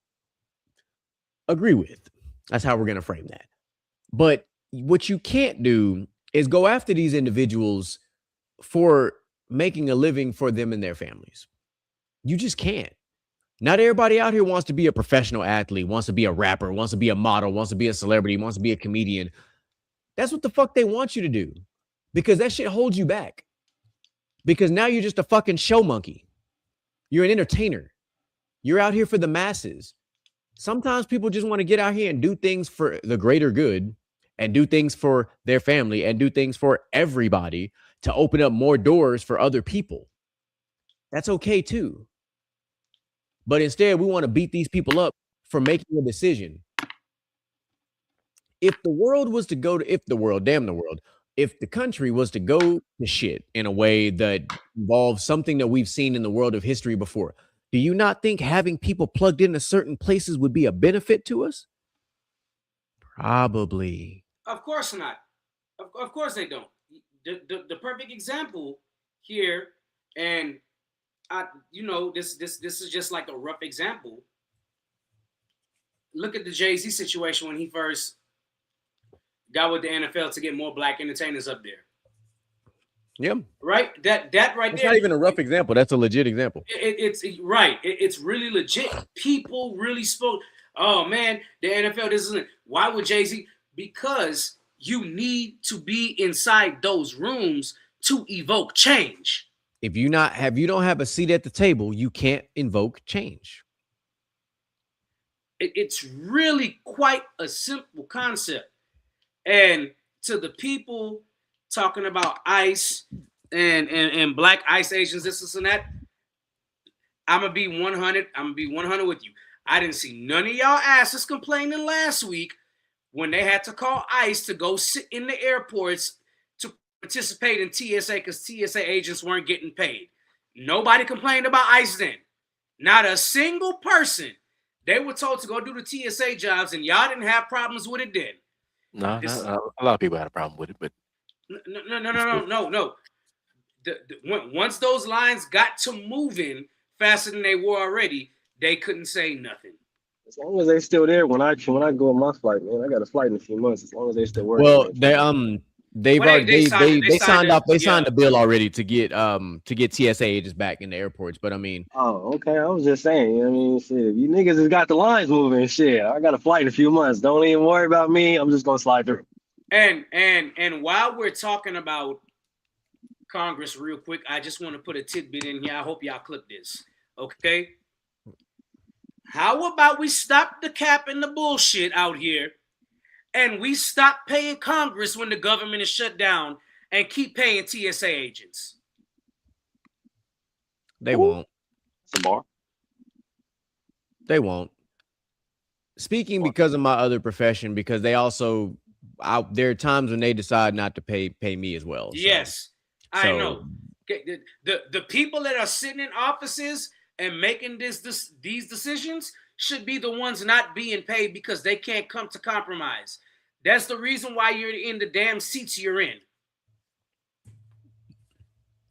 agree with. That's how we're going to frame that. But what you can't do is go after these individuals for making a living for them and their families. You just can't. Not everybody out here wants to be a professional athlete, wants to be a rapper, wants to be a model, wants to be a celebrity, wants to be a comedian. That's what the fuck they want you to do, because that shit holds you back. Because now you're just a fucking show monkey. You're an entertainer. You're out here for the masses. Sometimes people just want to get out here and do things for the greater good and do things for their family and do things for everybody to open up more doors for other people. That's okay too. But instead, we want to beat these people up for making a decision. If the world was to go to, if the country was to go to shit in a way that involves something that we've seen in the world of history before, do you not think having people plugged into certain places would be a benefit to us? Probably. Of course not. Of course they don't. The perfect example here, and this is just like a rough example. Look at the Jay-Z situation when he first got with the NFL to get more black entertainers up there. Yeah. Right? That right It's there. not even a rough example. That's a legit example. It's right. It's really legit. People really spoke. Oh man, the NFL, this isn't. Why would Jay-Z? Because you need to be inside those rooms to evoke change. If you don't have a seat at the table, you can't invoke change. It's really quite a simple concept. And to the people talking about ICE and black ICE agents, this and that, I'm gonna be 100. I'm gonna be 100 with you. I didn't see none of y'all asses complaining last week when they had to call ICE to go sit in the airports to participate in TSA because TSA agents weren't getting paid. Nobody complained about ICE then. Not a single person. They were told to go do the TSA jobs, and y'all didn't have problems with it then. No, a lot of people had a problem with it, but no. Once those lines got to moving faster than they were already, they couldn't say nothing. As long as they still there when I go on my flight, man, I got a flight in a few months. As long as they still working. Well, they signed a bill already to get TSA agents back in the airports. But I mean, oh, okay. I was just saying. I mean, shit, if you niggas has got the lines moving, shit, I got a flight in a few months. Don't even worry about me. I'm just gonna slide through. And while we're talking about Congress, real quick, I just want to put a tidbit in here. I hope y'all clip this. Okay. How about we stop the cap and the bullshit out here, and we stop paying Congress when the government is shut down and keep paying TSA agents? They won't. It's a bar. They won't. Speaking because of my other profession, because they also, there are times when they decide not to pay me as well. So. Yes, I know. The people that are sitting in offices and making these decisions should be the ones not being paid because they can't come to compromise. That's the reason why you're in the damn seats you're in.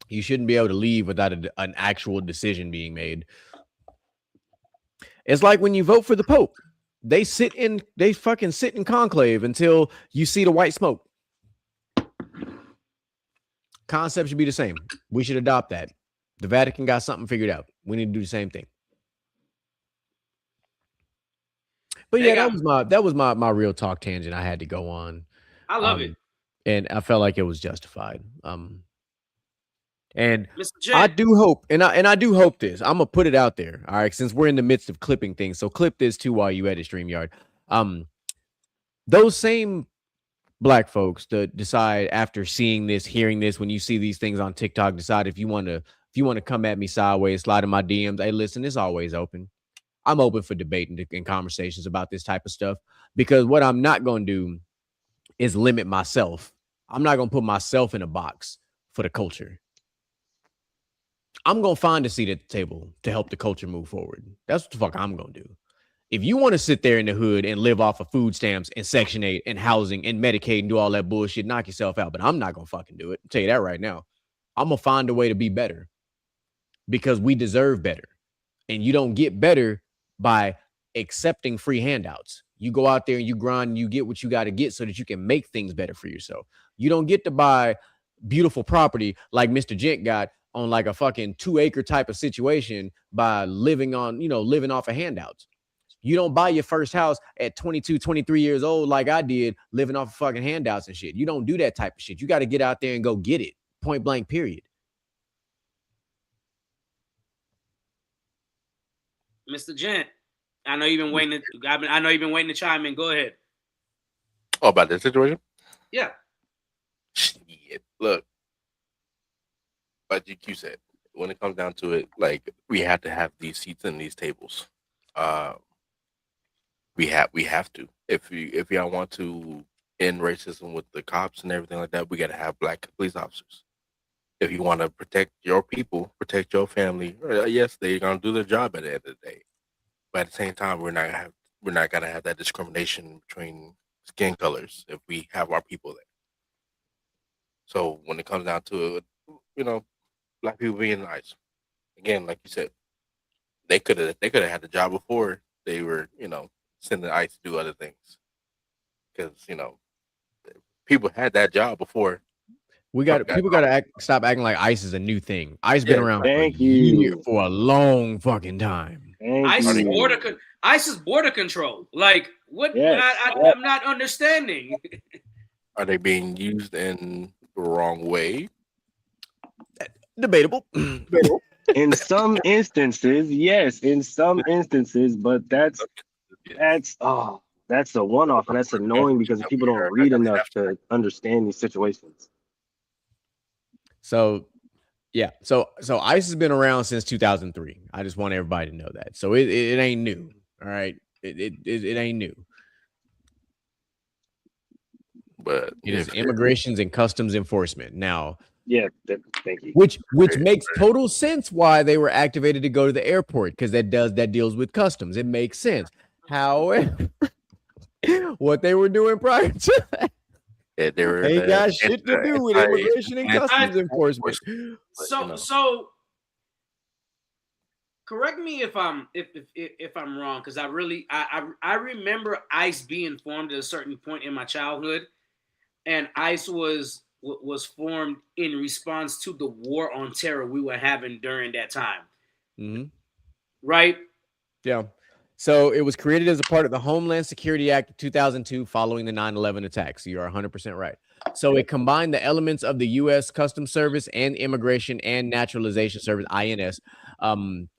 You shouldn't be able to leave without an actual decision being made. It's like when you vote for the Pope. They fucking sit in conclave until you see the white smoke. Concept should be the same. We should adopt that. The Vatican got something figured out. We need to do the same thing. But yeah, that was my real talk tangent I had to go on. I love it. And I felt like it was justified. And Mr. J. I do hope, and I do hope this. I'm gonna put it out there. All right, since we're in the midst of clipping things, so clip this too while you edit StreamYard. those same black folks that decide after seeing this, hearing this, when you see these things on TikTok, decide if you want to come at me sideways, slide in my DMs. Hey, listen, it's always open. I'm open for debate and conversations about this type of stuff, because what I'm not going to do is limit myself. I'm not going to put myself in a box for the culture. I'm going to find a seat at the table to help the culture move forward. That's what the fuck I'm going to do. If you want to sit there in the hood and live off of food stamps and Section 8 and housing and Medicaid and do all that bullshit, knock yourself out. But I'm not going to fucking do it. I'll tell you that right now. I'm going to find a way to be better, because we deserve better. And you don't get better by accepting free handouts. You go out there and you grind and you get what you got to get so that you can make things better for yourself. You don't get to buy beautiful property like Mr. Gent got on like a fucking 2-acre type of situation by living off of handouts. You don't buy your first house at 22, 23 years old like I did, living off of fucking handouts and shit. You don't do that type of shit. You got to get out there and go get it. Point blank, period. Mr. Gent, I know you've been waiting. I know you've been waiting to chime in. Go ahead. Oh, about this situation? Yeah. Shit. Look, like GQ said, when it comes down to it, like, we have to have these seats and these tables. We have to. If y'all want to end racism with the cops and everything like that, we got to have black police officers. If you want to protect your people, protect your family, yes, they're gonna do their job at the end of the day. But at the same time, we're not gonna have that discrimination between skin colors if we have our people there. So when it comes down to it, black people being nice. Again, like you said, they could have had the job before they were, sending ICE to do other things. Because, people had that job before. People got to stop acting like ICE is a new thing. ICE been around for a long fucking time. ICE is border control. Like, what? Yes. I'm not understanding. Are they being used in the wrong way? Debatable. In some instances, yes. In some instances, but that's a one-off, and that's annoying because people don't read enough to understand these situations. So, yeah. So ICE has been around since 2003. I just want everybody to know that. So it ain't new. All right. It ain't new. But it is Immigrations and Customs Enforcement. Now, yeah, thank you. Which makes total sense why they were activated to go to the airport, because that deals with customs. It makes sense. However, what they were doing prior to that, they got shit to do with immigration and customs enforcement. So correct me if I'm wrong, because I remember ICE being formed at a certain point in my childhood, and ICE was formed in response to the war on terror we were having during that time. Mm-hmm. Right? Yeah. So it was created as a part of the Homeland Security Act of 2002 following the 9/11 attacks. You are 100% right. So it combined the elements of the U.S. Customs Service and Immigration and Naturalization Service, INS,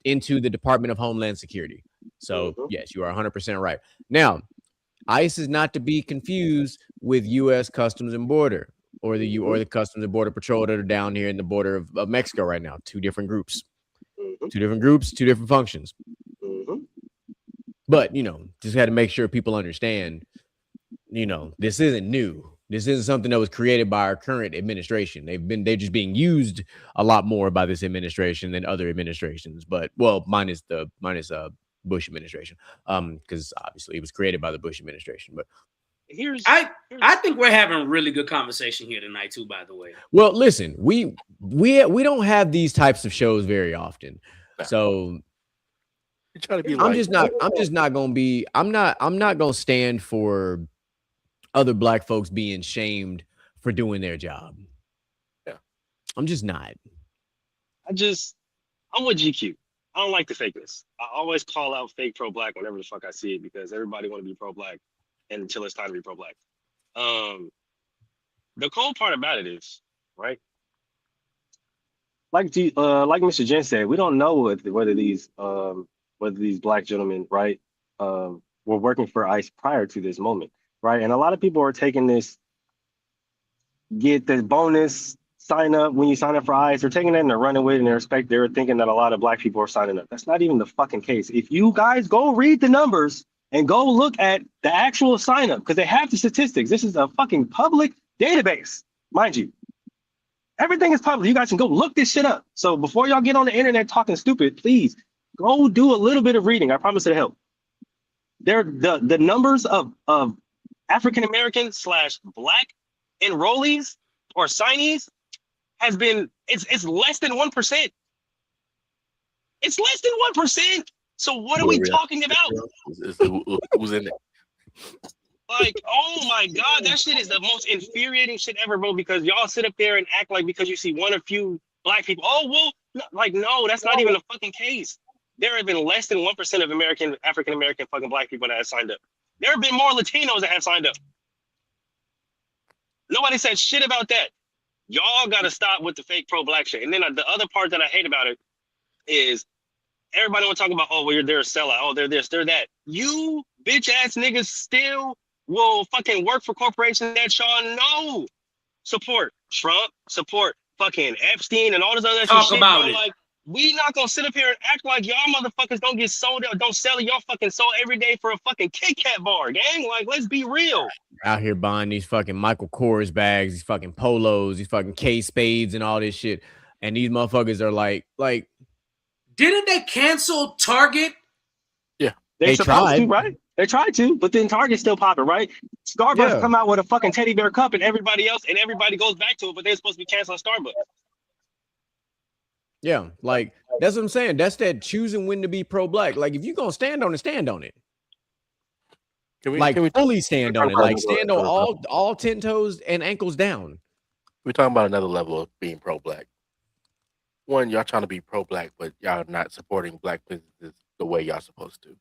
into the Department of Homeland Security. So, yes, you are 100% right. Now, ICE is not to be confused with U.S. Customs and Border or the Customs and Border Patrol that are down here in the border of Mexico right now. Two different groups. Two different functions. But, just had to make sure people understand, this isn't new. This isn't something that was created by our current administration. They're just being used a lot more by this administration than other administrations. But, well, minus Bush administration, because obviously it was created by the Bush administration. But I think we're having a really good conversation here tonight too, by the way. Well, listen, we don't have these types of shows very often. So I'm not gonna stand for other black folks being shamed for doing their job. Yeah. I'm just not. I'm with GQ. I don't like the fakeness. I always call out fake pro-black whenever the fuck I see it, because everybody want to be pro-black until it's time to be pro-black. The cool part about it is, right? Like Mr. Jen said, we don't know whether these black gentlemen, right, were working for ICE prior to this moment, right? And a lot of people are taking this get the bonus sign up when you sign up for ICE. They're taking that and they're running with it and they're thinking that a lot of black people are signing up. That's not even the fucking case. If you guys go read the numbers and go look at the actual sign up, because they have the statistics. This is a fucking public database, mind you. Everything is public. You guys can go look this shit up. So before y'all get on the internet talking stupid, please go do a little bit of reading. I promise it'll help. The numbers of African American / black enrollees or signees has been it's less than 1%. It's less than 1%. So what are we talking about? Who's in it? Like, oh my God, that shit is the most infuriating shit ever, bro. Because y'all sit up there and act like because you see one or few black people, oh well, like no, that's not even a fucking case. There have been less than 1% of African American fucking black people that have signed up. There have been more Latinos that have signed up. Nobody said shit about that. Y'all got to stop with the fake pro-black shit. And then the other part that I hate about it is everybody want to talk about, oh, well, they're a sellout. Oh, they're this, they're that. You bitch ass niggas still will fucking work for corporations that y'all know support Trump, support fucking Epstein and all this other Talk shit. about it. Like, we not gonna sit up here and act like y'all motherfuckers don't get sold or don't sell y'all fucking sold every day for a fucking Kit Kat bar, gang. Like, let's be real. Out here buying these fucking Michael Kors bags, these fucking polos, these fucking K spades and all this shit. And these motherfuckers are like, didn't they cancel Target? Yeah. They supposed tried. to, right? They tried to, but then Target's still popping, right? Starbucks come out with a fucking teddy bear cup and everybody goes back to it, but they're supposed to be canceling Starbucks. Yeah, like that's what I'm saying. That's that choosing when to be pro-black. Like if you're gonna stand on it, stand on it. Can we fully stand on it. Like stand on all 10 toes and ankles down. We're talking about another level of being pro-black. One, y'all trying to be pro-black, but y'all not supporting black businesses the way y'all supposed to.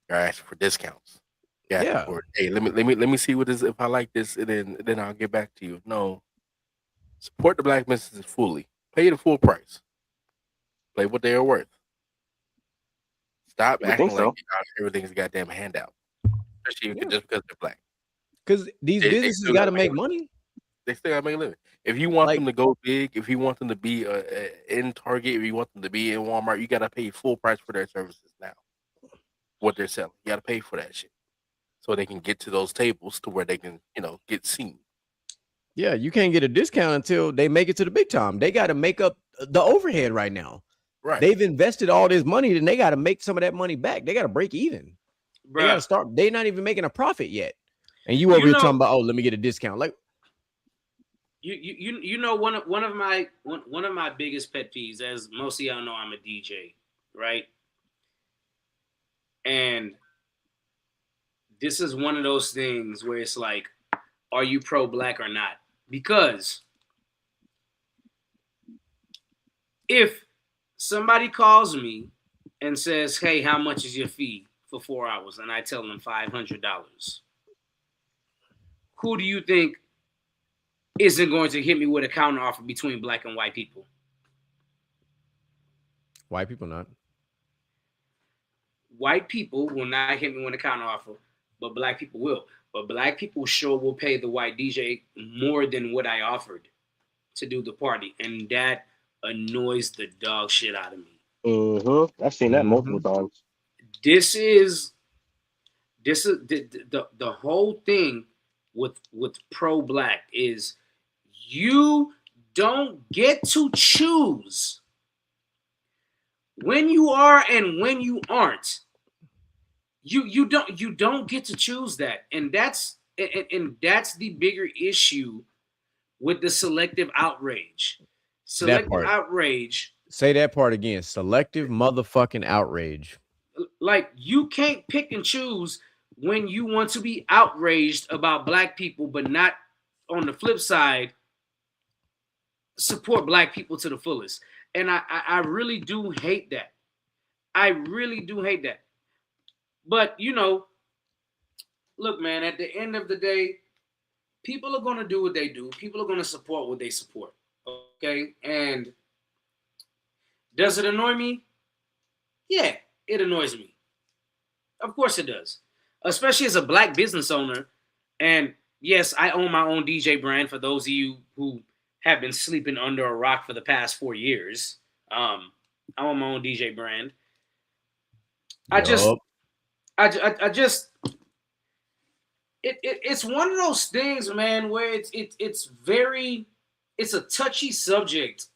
Y'all asking for discounts. Yeah. Hey, let me see what is if I like this, and then I'll get back to you. No, support the black businesses fully. Pay the full price. Play what they are worth. Stop acting like everything's a goddamn handout, especially just because they're black. Because these businesses got to make money. They still got to make a living. If you want them to go big, if you want them to be in Target, if you want them to be in Walmart, you got to pay full price for their services now. What they're selling, you got to pay for that shit, so they can get to those tables to where they can, get seen. Yeah, you can't get a discount until they make it to the big time. They got to make up the overhead right now. Right. They've invested all this money, and they got to make some of that money back. They got to break even. Bruh. They got to start. They're not even making a profit yet, and you over here talking about, oh, let me get a discount. Like, you know, one of my biggest pet peeves, as most of y'all know, I'm a DJ, right? And this is one of those things where it's like, are you pro-black or not? Because if somebody calls me and says, hey, how much is your fee for 4 hours? And I tell them $500. Who do you think isn't going to hit me with a counter offer between black and white people? White people not. White people will not hit me with a counter offer, but black people will. But black people sure will pay the white DJ more than what I offered to do the party. And that annoys the dog shit out of me. I've seen that multiple times. This is the whole thing with pro-black is you don't get to choose when you are and when you aren't. You don't get to choose that, and that's the bigger issue with the selective outrage. Selective outrage. Say that part again. Selective motherfucking outrage. Like, you can't pick and choose when you want to be outraged about black people, but not on the flip side support black people to the fullest. And I really do hate that. I really do hate that. But, look, man, at the end of the day, people are going to do what they do. People are going to support what they support. Okay? And does it annoy me? Yeah, it annoys me. Of course it does. Especially as a black business owner, And yes, I own my own DJ brand. For those of you who have been sleeping under a rock for the past 4 years, I own my own DJ brand. I just, Yup. I just, it's one of those things, man, where it's a touchy subject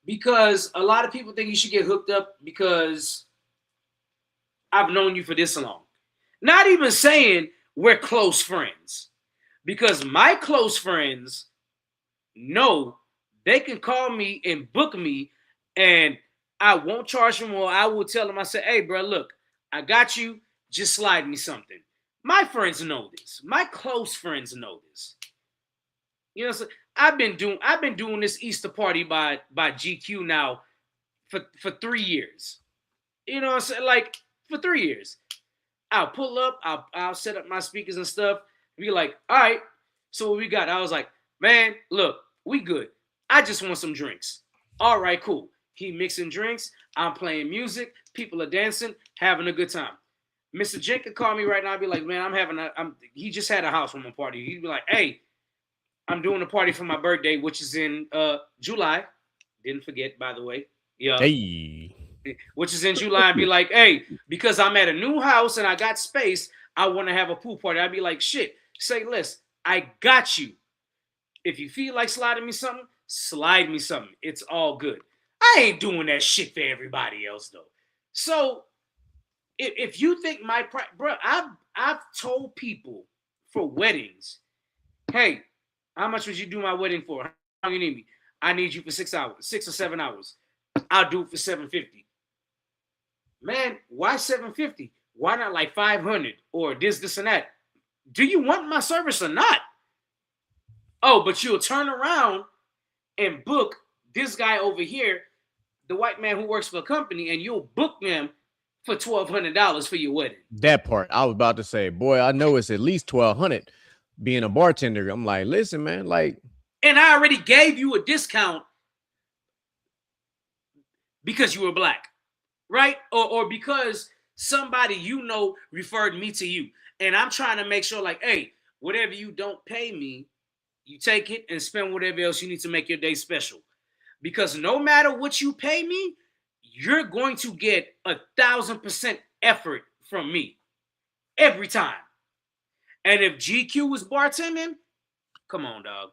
because a lot of people think you should get hooked up because I've known you for this long. Not even saying we're close friends, because my close friends know they can call me and book me, and I won't charge them, or I will tell them, I say, hey, bro, look, I got you. Just slide me something. My friends know this. My close friends know this. You know, so I've been doing this Easter party by GQ now for 3 years. You know what I'm saying? Like, for 3 years. I'll pull up, I'll set up my speakers and stuff. Be like, all right, so what we got? I was like, man, look, we good. I just want some drinks. All right, cool. He mixing drinks. I'm playing music. People are dancing, having a good time. Mr. Jen could call me right now and be like, man, he just had a housewarming party. He'd be like, hey, I'm doing a party for my birthday, which is in July. Didn't forget, by the way. Yeah. Hey. Which is in July. I'd be like, hey, because I'm at a new house and I got space, I want to have a pool party. I'd be like, shit, say less. I got you. If you feel like sliding me something, slide me something. It's all good. I ain't doing that shit for everybody else, though. So if you think bro, I've told people for weddings, hey, how much would you do my wedding for? How long you need me? I need you for 6 hours, 6 or 7 hours. I'll do it for $750. Man, why $750? Why not like $500 or this, and that? Do you want my service or not? Oh, but you'll turn around and book this guy over here, the white man who works for a company, and you'll book them for $1,200 for your wedding. That part, I was about to say, boy, I know it's at least $1,200 being a bartender. I'm like, listen, man, like, and I already gave you a discount because you were black, right? Or because somebody you know referred me to you. And I'm trying to make sure, like, hey, whatever you don't pay me, you take it and spend whatever else you need to make your day special. Because no matter what you pay me, you're going to get 1,000% effort from me every time. And if GQ was bartending, come on, dog.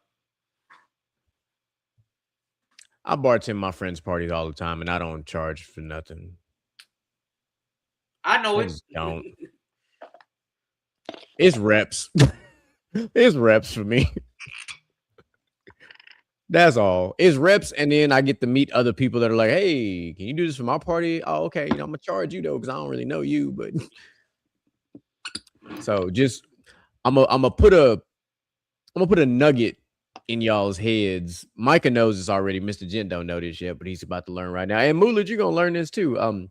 I bartend my friends' parties all the time, and I don't charge for nothing. I know I it. don't. It's reps. It's reps for me. That's all. It's reps, and then I get to meet other people that are like, "Hey, can you do this for my party?" Oh, okay. You know, I'm gonna charge you though because I don't really know you, but so just I'm gonna put a nugget in y'all's heads. Micah knows this already. Mr. Gent don't know this yet, but he's about to learn right now. And Moolid, you're gonna learn this too.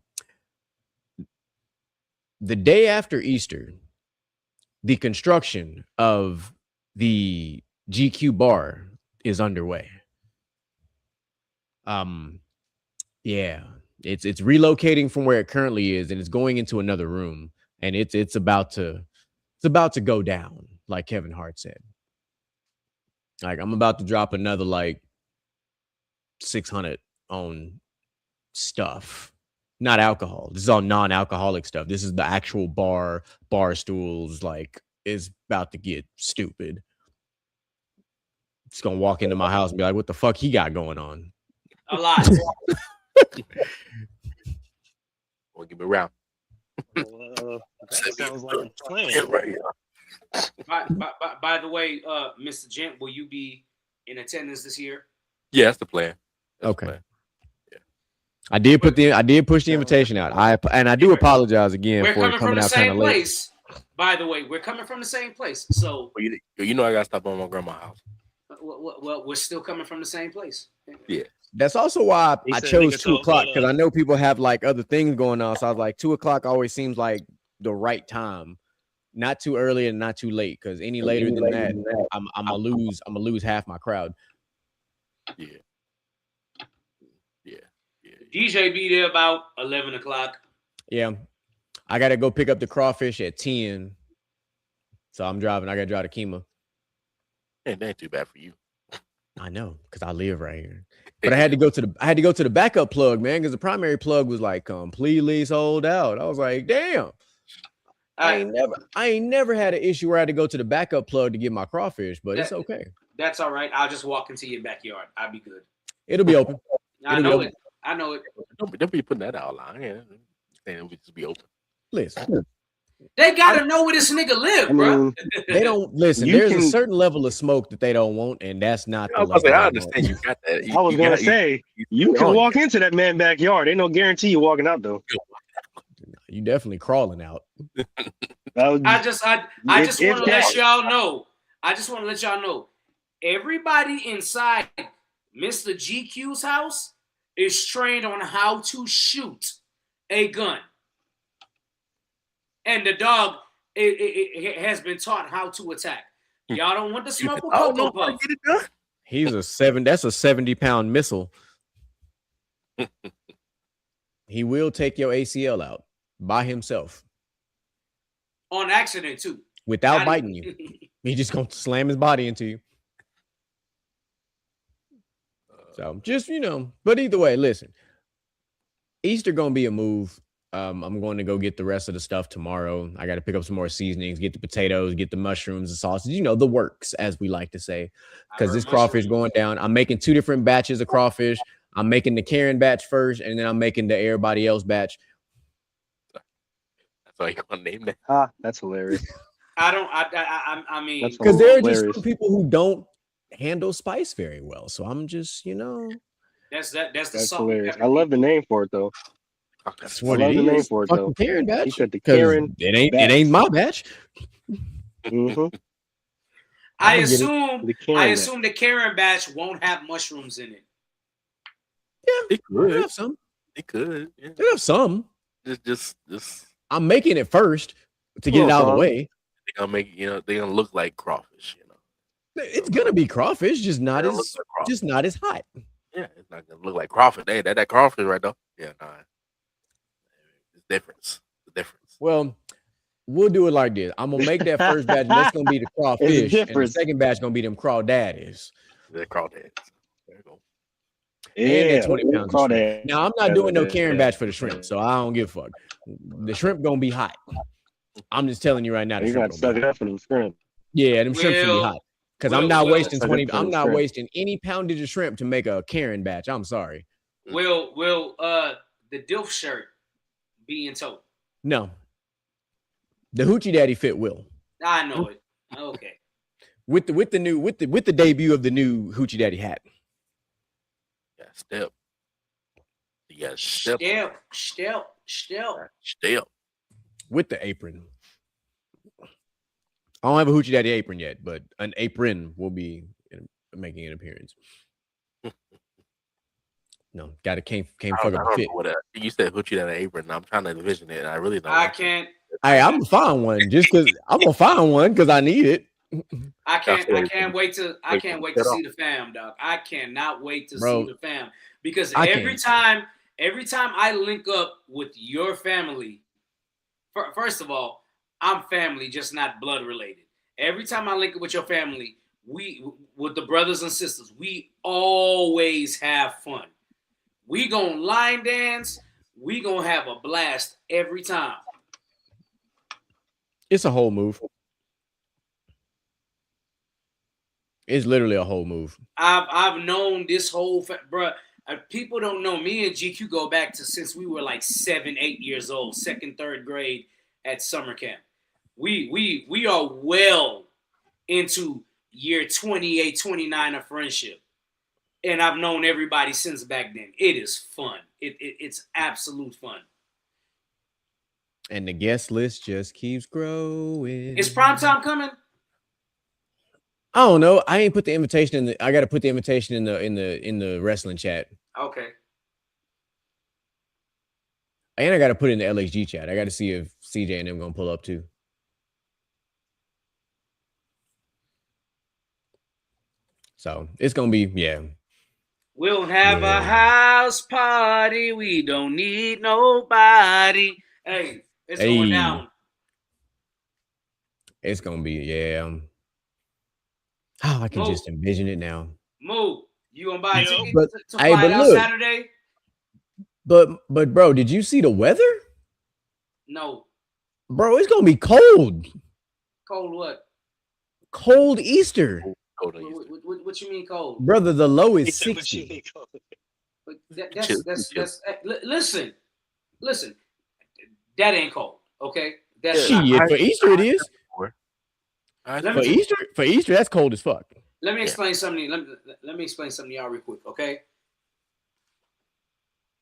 The day after Easter, the construction of the GQ bar is underway. Yeah, it's relocating from where it currently is, and it's going into another room, and it's about to go down, like Kevin Hart said. Like, I'm about to drop another like 600 on stuff. Not alcohol. This is all non-alcoholic stuff. This is the actual bar stools. Like, it's about to get stupid. It's gonna walk into my house and be like, what the fuck he got going on? A lot. We'll give it around. That sounds like a plan. Right. By the way, Mr. Gent, will you be in attendance this year? Yeah, that's the plan. That's Okay. the plan. I did push the invitation out. I do apologize again We're for it coming from coming the out kind same of late. place. By the way, we're coming from the same place. So, Well, you know I gotta stop by my grandma's house. well, we're still coming from the same place. Yeah. That's also why He I said chose nigga 2 o'clock, told, because I know people have like other things going on. So I was like, 2 o'clock always seems like the right time, not too early and not too late. Because any later than that, I'm gonna lose half my crowd. Yeah. DJ be there about 11 o'clock. Yeah, I gotta go pick up the crawfish at 10. So I'm driving. I got to drive to Kima. And that ain't too bad for you. I know, because I live right here. But I had to go to the backup plug, man, because the primary plug was like completely sold out. I was like, damn. I ain't never had an issue where I had to go to the backup plug to get my crawfish, but it's okay. That's all right. I'll just walk into your backyard. I'll be good. It'll be open. I know it. I know it. Don't be putting that out loud. Yeah, it'll just be open. Listen, they gotta know where this nigga live, bro. They don't listen. There's a certain level of smoke that they don't want, and that's not. I understand you got that. I was gonna say you can walk into that man's backyard. Ain't no guarantee you walking out though. You definitely crawling out. I just want to let y'all know. I just want to let y'all know. Everybody inside Mr. GQ's house is trained on how to shoot a gun. And the dog it has been taught how to attack. Y'all don't want to smoke with Cocoa Puff. That's a 70-pound missile. He will take your ACL out by himself. On accident, too. Without biting you. He just gonna slam his body into you. So just, but either way, listen. Easter gonna be a move. I'm going to go get the rest of the stuff tomorrow. I got to pick up some more seasonings, get the potatoes, get the mushrooms, the sausage, the works, as we like to say, because this crawfish going down. I'm making 2 different batches of crawfish. I'm making the Karen batch first, and then I'm making the everybody else batch. That's why you're gonna name that. That's hilarious. I mean, because there are just some people who don't handle spice very well. So I'm just, that's the song. Hilarious. I love the name for it though. That's what it is. For it, though. Karen batch. He said the Karen. It ain't my batch. Mm-hmm. I assume the Karen batch won't have mushrooms in it. Yeah, it could have some. It could. Yeah. They have some. Just. I'm making it first to get it out of the way. They're gonna make they're gonna look like crawfish. It's gonna be crawfish, just not as hot. Yeah, it's not gonna look like crawfish. Hey, that crawfish right there. Yeah, nah. It's the difference. Well, we'll do it like this. I'm gonna make that first batch. That's gonna be the crawfish, and the second batch gonna be them crawdaddies. The crawdads. There you go. Yeah, 20 pounds of shrimp. Now I'm not doing no Karen batch for the shrimp, so I don't give a fuck. The shrimp gonna be hot. I'm just telling you right now. You gotta suck it up for them shrimp. Yeah, them shrimp should be hot. Because I'm not wasting 20. I'm not wasting any poundage of shrimp to make a Karen batch. I'm sorry. Will the DILF shirt be in tow? No. The Hoochie Daddy fit will. I know it. Okay. With the debut of the new Hoochie Daddy hat. Yeah, step. Yeah, step. With the apron. I don't have a Hoochie Daddy apron yet, but an apron will be making an appearance. No, can't fuck up the fit. You said Hoochie Daddy apron. I'm trying to envision it, and I really don't. I can't. I'm gonna find one just because I'm gonna find one because I need it. I can't wait to see the fam, dog. I cannot wait to see the fam because every time I link up with your family, first of all, I'm family, just not blood related. Every time I link up with your family, with the brothers and sisters, we always have fun. We gonna line dance. We gonna have a blast every time. It's a whole move. It's literally a whole move. I've known this whole bro. People don't know me and GQ go back to since we were like 7, 8 years old, 2nd, 3rd grade at summer camp. We are well into year 28, 29 of friendship. And I've known everybody since back then. It is fun. It's absolute fun. And the guest list just keeps growing. Is primetime coming? I don't know. I ain't put the invitation in I gotta put the invitation in the wrestling chat. Okay. And I gotta put it in the LXG chat. I gotta see if CJ and them gonna pull up too. So it's gonna be, yeah. We'll have a house party. We don't need nobody. Hey, it's going down. It's gonna be, yeah. Oh, I can just envision it now. Moo, you gonna buy Yo. tickets But to hey, fly but out look, Saturday? but bro, did you see the weather? No. Bro, it's gonna be cold. Cold what? Cold Easter. Go to Easter. What you mean cold? Brother, the low is He said, "What you 60. think of it?" But Chill. listen. That ain't cold, okay? That's Shit, not. for Easter it is. Let For me Easter, that's cold as fuck. let me explain something. Let me explain something to y'all real quick, okay?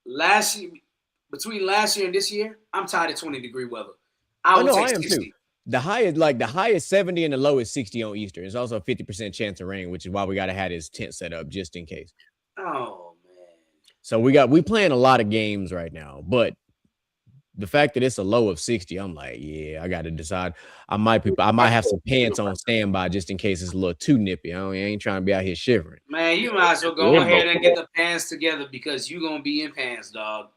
Last year, between last year and this year, I'm tired of 20-degree weather. I would take I am 60. too. The high is 70 and the low is 60 on Easter. It's also a 50% chance of rain, which is why we gotta have this tent set up just in case. Oh man. So we playing a lot of games right now, but the fact that it's a low of 60, I'm like, yeah, I got to decide. I might have some pants on standby just in case it's a little too nippy. I ain't trying to be out here shivering. Man, you might as well go ahead and get the pants together because you gonna be in pants, dog.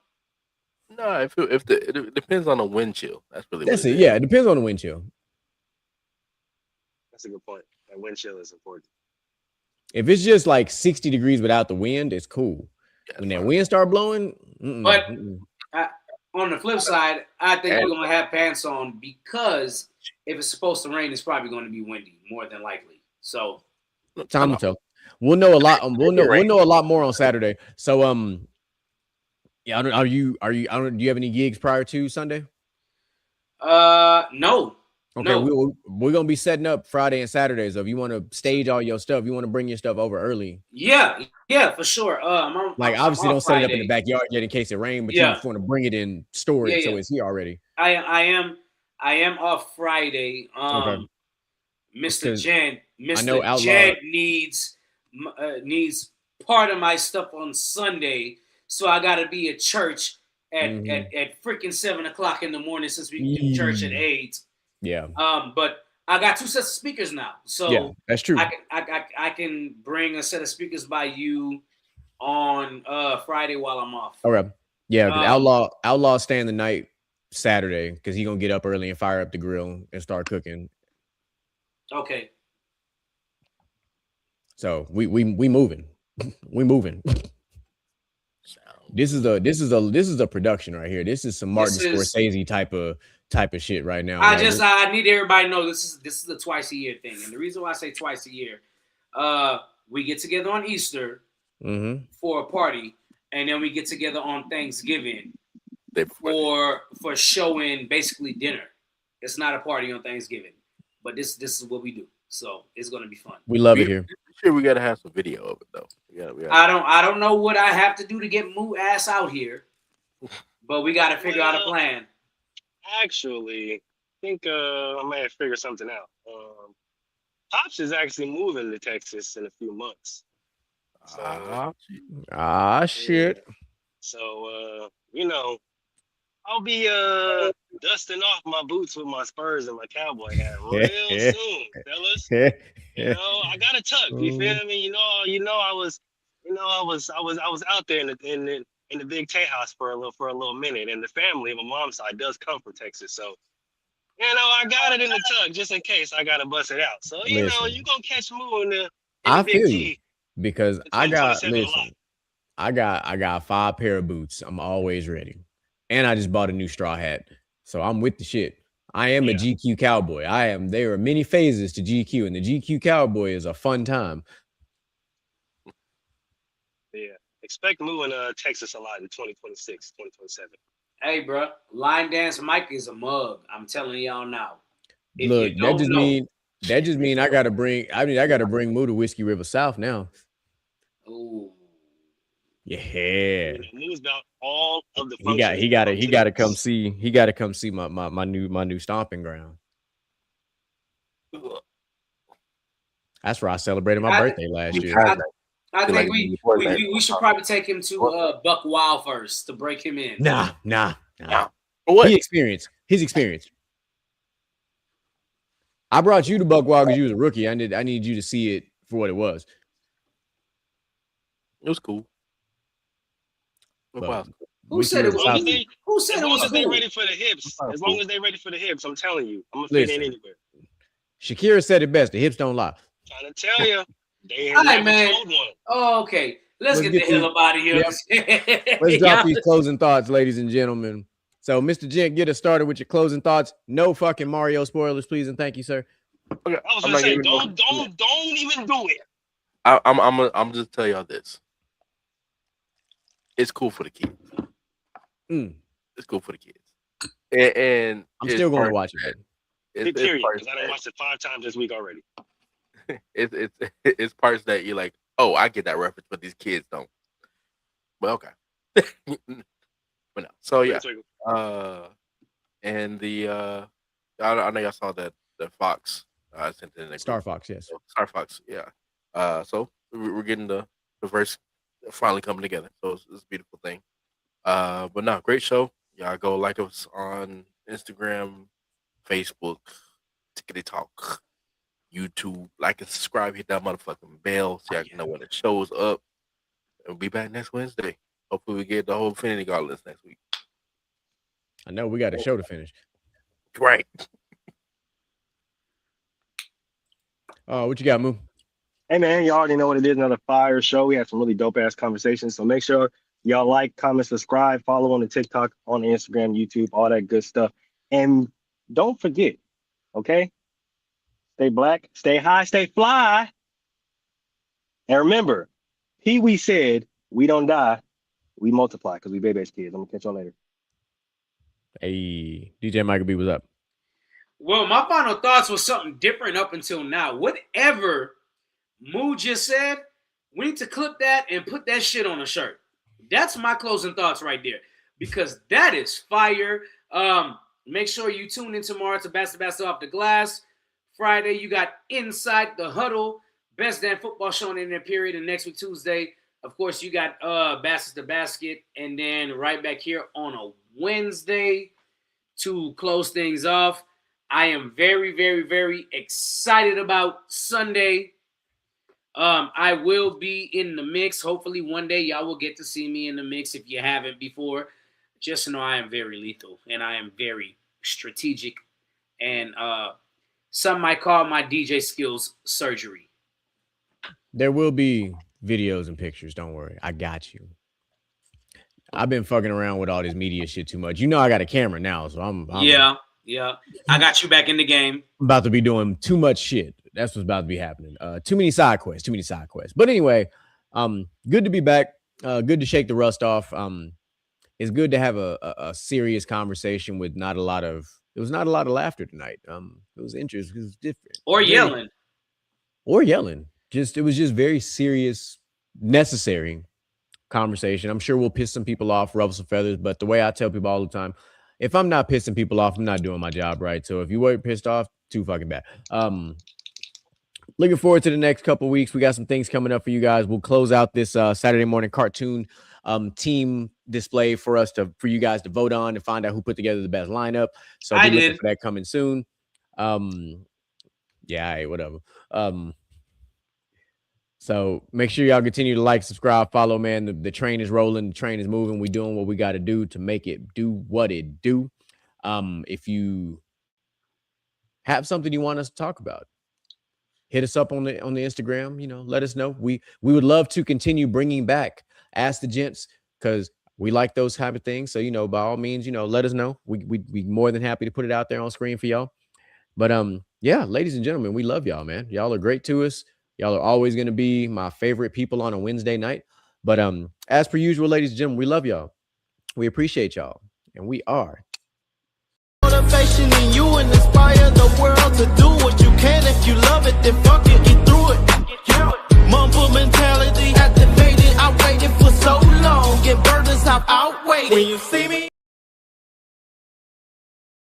No, it depends on the wind chill. That's really That's what it. is. Yeah, it depends on the wind chill. That's a good point. That wind chill is important. If it's just like 60 degrees without the wind, it's cool. Yeah, When that wind start blowing, But on the flip side, I think we're gonna have pants on because if it's supposed to rain, it's probably going to be windy more than likely. So time to tell. We'll know a lot. We'll know a lot more on Saturday. So yeah, do you have any gigs prior to Sunday? No. Okay, No. we're gonna be setting up Friday and Saturdays. So if you want to stage all your stuff, you want to bring your stuff over early. Yeah, for sure. Obviously don't set it up in the backyard yet in case it rains, but you just want to bring it in, store it so it's here already. I am off Friday. Okay. Mr. Jen needs part of my stuff on Sunday, so I gotta be at church at freaking 7:00 in the morning since we do church at 8. Yeah. But I got 2 sets of speakers now, so yeah, that's true. I can bring a set of speakers by you on Friday while I'm off. All right. Yeah, Outlaw staying the night Saturday because he's gonna get up early and fire up the grill and start cooking. Okay. So we moving. We moving. This is a production right here. This is some Martin Scorsese type of shit right now. I need everybody to know this is a twice a year thing. And the reason why I say twice a year, we get together on Easter for a party, and then we get together on Thanksgiving for showing basically dinner. It's not a party on Thanksgiving, but this is what we do. So it's gonna be fun. We love it here. Sure, we gotta have some video of it though. I don't know what I have to do to get Moo ass out here, but we gotta figure out a plan. Actually, I think I might have figured something out. Pops is actually moving to Texas in a few months. So, shit. So I'll be dusting off my boots with my Spurs and my cowboy hat real soon, fellas. I got a tuck. You feel me? I was out there in the big Tejas for a little minute, and the family on my mom's side does come from Texas, so I got it in the tuck just in case I gotta bust it out. So you gonna catch Moo in the I big feel T. you because I got 5 pair of boots. I'm always ready. And I just bought a new straw hat. So I'm with the shit. I am a GQ cowboy. There are many phases to GQ, and the GQ cowboy is a fun time. Yeah. Expect Moo in Texas a lot in 2026, 2027. Hey, bro. Line Dance Mike is a mug. I'm telling y'all now. Look, that just mean I gotta bring Moo to Whiskey River South now. Ooh. Yeah. Moo's about all of the he gotta come see my new stomping ground. That's where I celebrated my birthday last year. I think we should probably take him to Buck Wild first to break him in. Nah. What? His experience. I brought you to Buck Wild because you was a rookie. I need you to see it for what it was. It was cool. Who said it was cool? As long as they ready for the hips, I'm telling you, I'm gonna fit in anywhere. Shakira said it best. The hips don't lie. Trying to tell you, they All right, never man. told one. Oh, okay. Let's Let's get the get hell these- up out of here. Let's drop Y'all- these closing thoughts, ladies and gentlemen. So, Mr. Gent, get us started with your closing thoughts. No fucking Mario spoilers, please, and thank you, sir. Okay, I was I'm gonna not say, giving no- don't even do it. I'm just tell y'all this. It's cool for the kids. Mm. It's cool for the kids. And I'm it's still going to parts watch that- it. Period. It's parts Because I done watched it 5 times this week already. it's parts that you're like, oh, I get that reference, but these kids don't. Well, okay. But no. So yeah. And the I know y'all saw that the Fox sent in Star Fox, yes. Star Fox, yeah. So we're getting the verse finally coming together. So it's a beautiful thing. But no, great show. Y'all go like us on Instagram, Facebook, Tickety Talk, YouTube. Like and subscribe, hit that motherfucking bell so y'all can know when it shows up. And we'll be back next Wednesday. Hopefully we get the whole Infinity Gauntlet next week. I know we got a show to finish. Right. What you got, Moo? Hey man, you already know what it is. Another fire show. We had some really dope ass conversations. So make sure y'all like, comment, subscribe, follow on the TikTok, on the Instagram, YouTube, all that good stuff. And don't forget, okay? Stay black, stay high, stay fly. And remember, Pee Wee said, we don't die, we multiply because we baby-ass kids. I'm gonna catch y'all later. Hey, DJ Michael B was up. Well, my final thoughts was something different up until now. Whatever Moo just said, we need to clip that and put that shit on a shirt. That's my closing thoughts right there, because that is fire. Make sure you tune in tomorrow to Bastard Off the Glass. Friday, you got Inside the Huddle, Best Damn Football Show in that period. And next week, Tuesday, of course, you got Bastards the Basket. And then right back here on a Wednesday to close things off. I am very, very, very excited about Sunday. I will be in the mix. Hopefully one day y'all will get to see me in the mix if you haven't before. Just know I am very lethal and I am very strategic. And some might call my DJ skills surgery. There will be videos and pictures. Don't worry. I got you. I've been fucking around with all this media shit too much. You know I got a camera now, so I'm Yeah. I got you back in the game. about to be doing too much shit. That's what's about to be happening. Too many side quests. But anyway, good to be back. Good to shake the rust off. It's good to have a serious conversation with not a lot of laughter tonight. It was interesting. It was different. Or yelling. It was just very serious, necessary conversation. I'm sure we'll piss some people off, ruffle some feathers, but the way I tell people all the time, if I'm not pissing people off, I'm not doing my job right. So if you weren't pissed off, too fucking bad. Looking forward to the next couple of weeks. We got some things coming up for you guys. We'll close out this Saturday morning cartoon team display for you guys to vote on to find out who put together the best lineup. So be looking for that coming soon. Whatever. So make sure y'all continue to like, subscribe, follow, man. The train is rolling. The train is moving. We're doing what we got to do to make it do what it do. If you have something you want us to talk about, hit us up on the Instagram. Let us know. We would love to continue bringing back Ask the Gents because we like those type of things. So, by all means, let us know. We'd more than happy to put it out there on screen for y'all. But ladies and gentlemen, we love y'all, man. Y'all are great to us. Y'all are always going to be my favorite people on a Wednesday night. But as per usual, ladies and gentlemen, we love y'all. We appreciate y'all. And we are. Motivation in you and inspire the world to do what you can. If you love it, then fuck it, get through it. Mumble mentality activated. I waited for so long. Get burdens, I've outweighed. When you see me.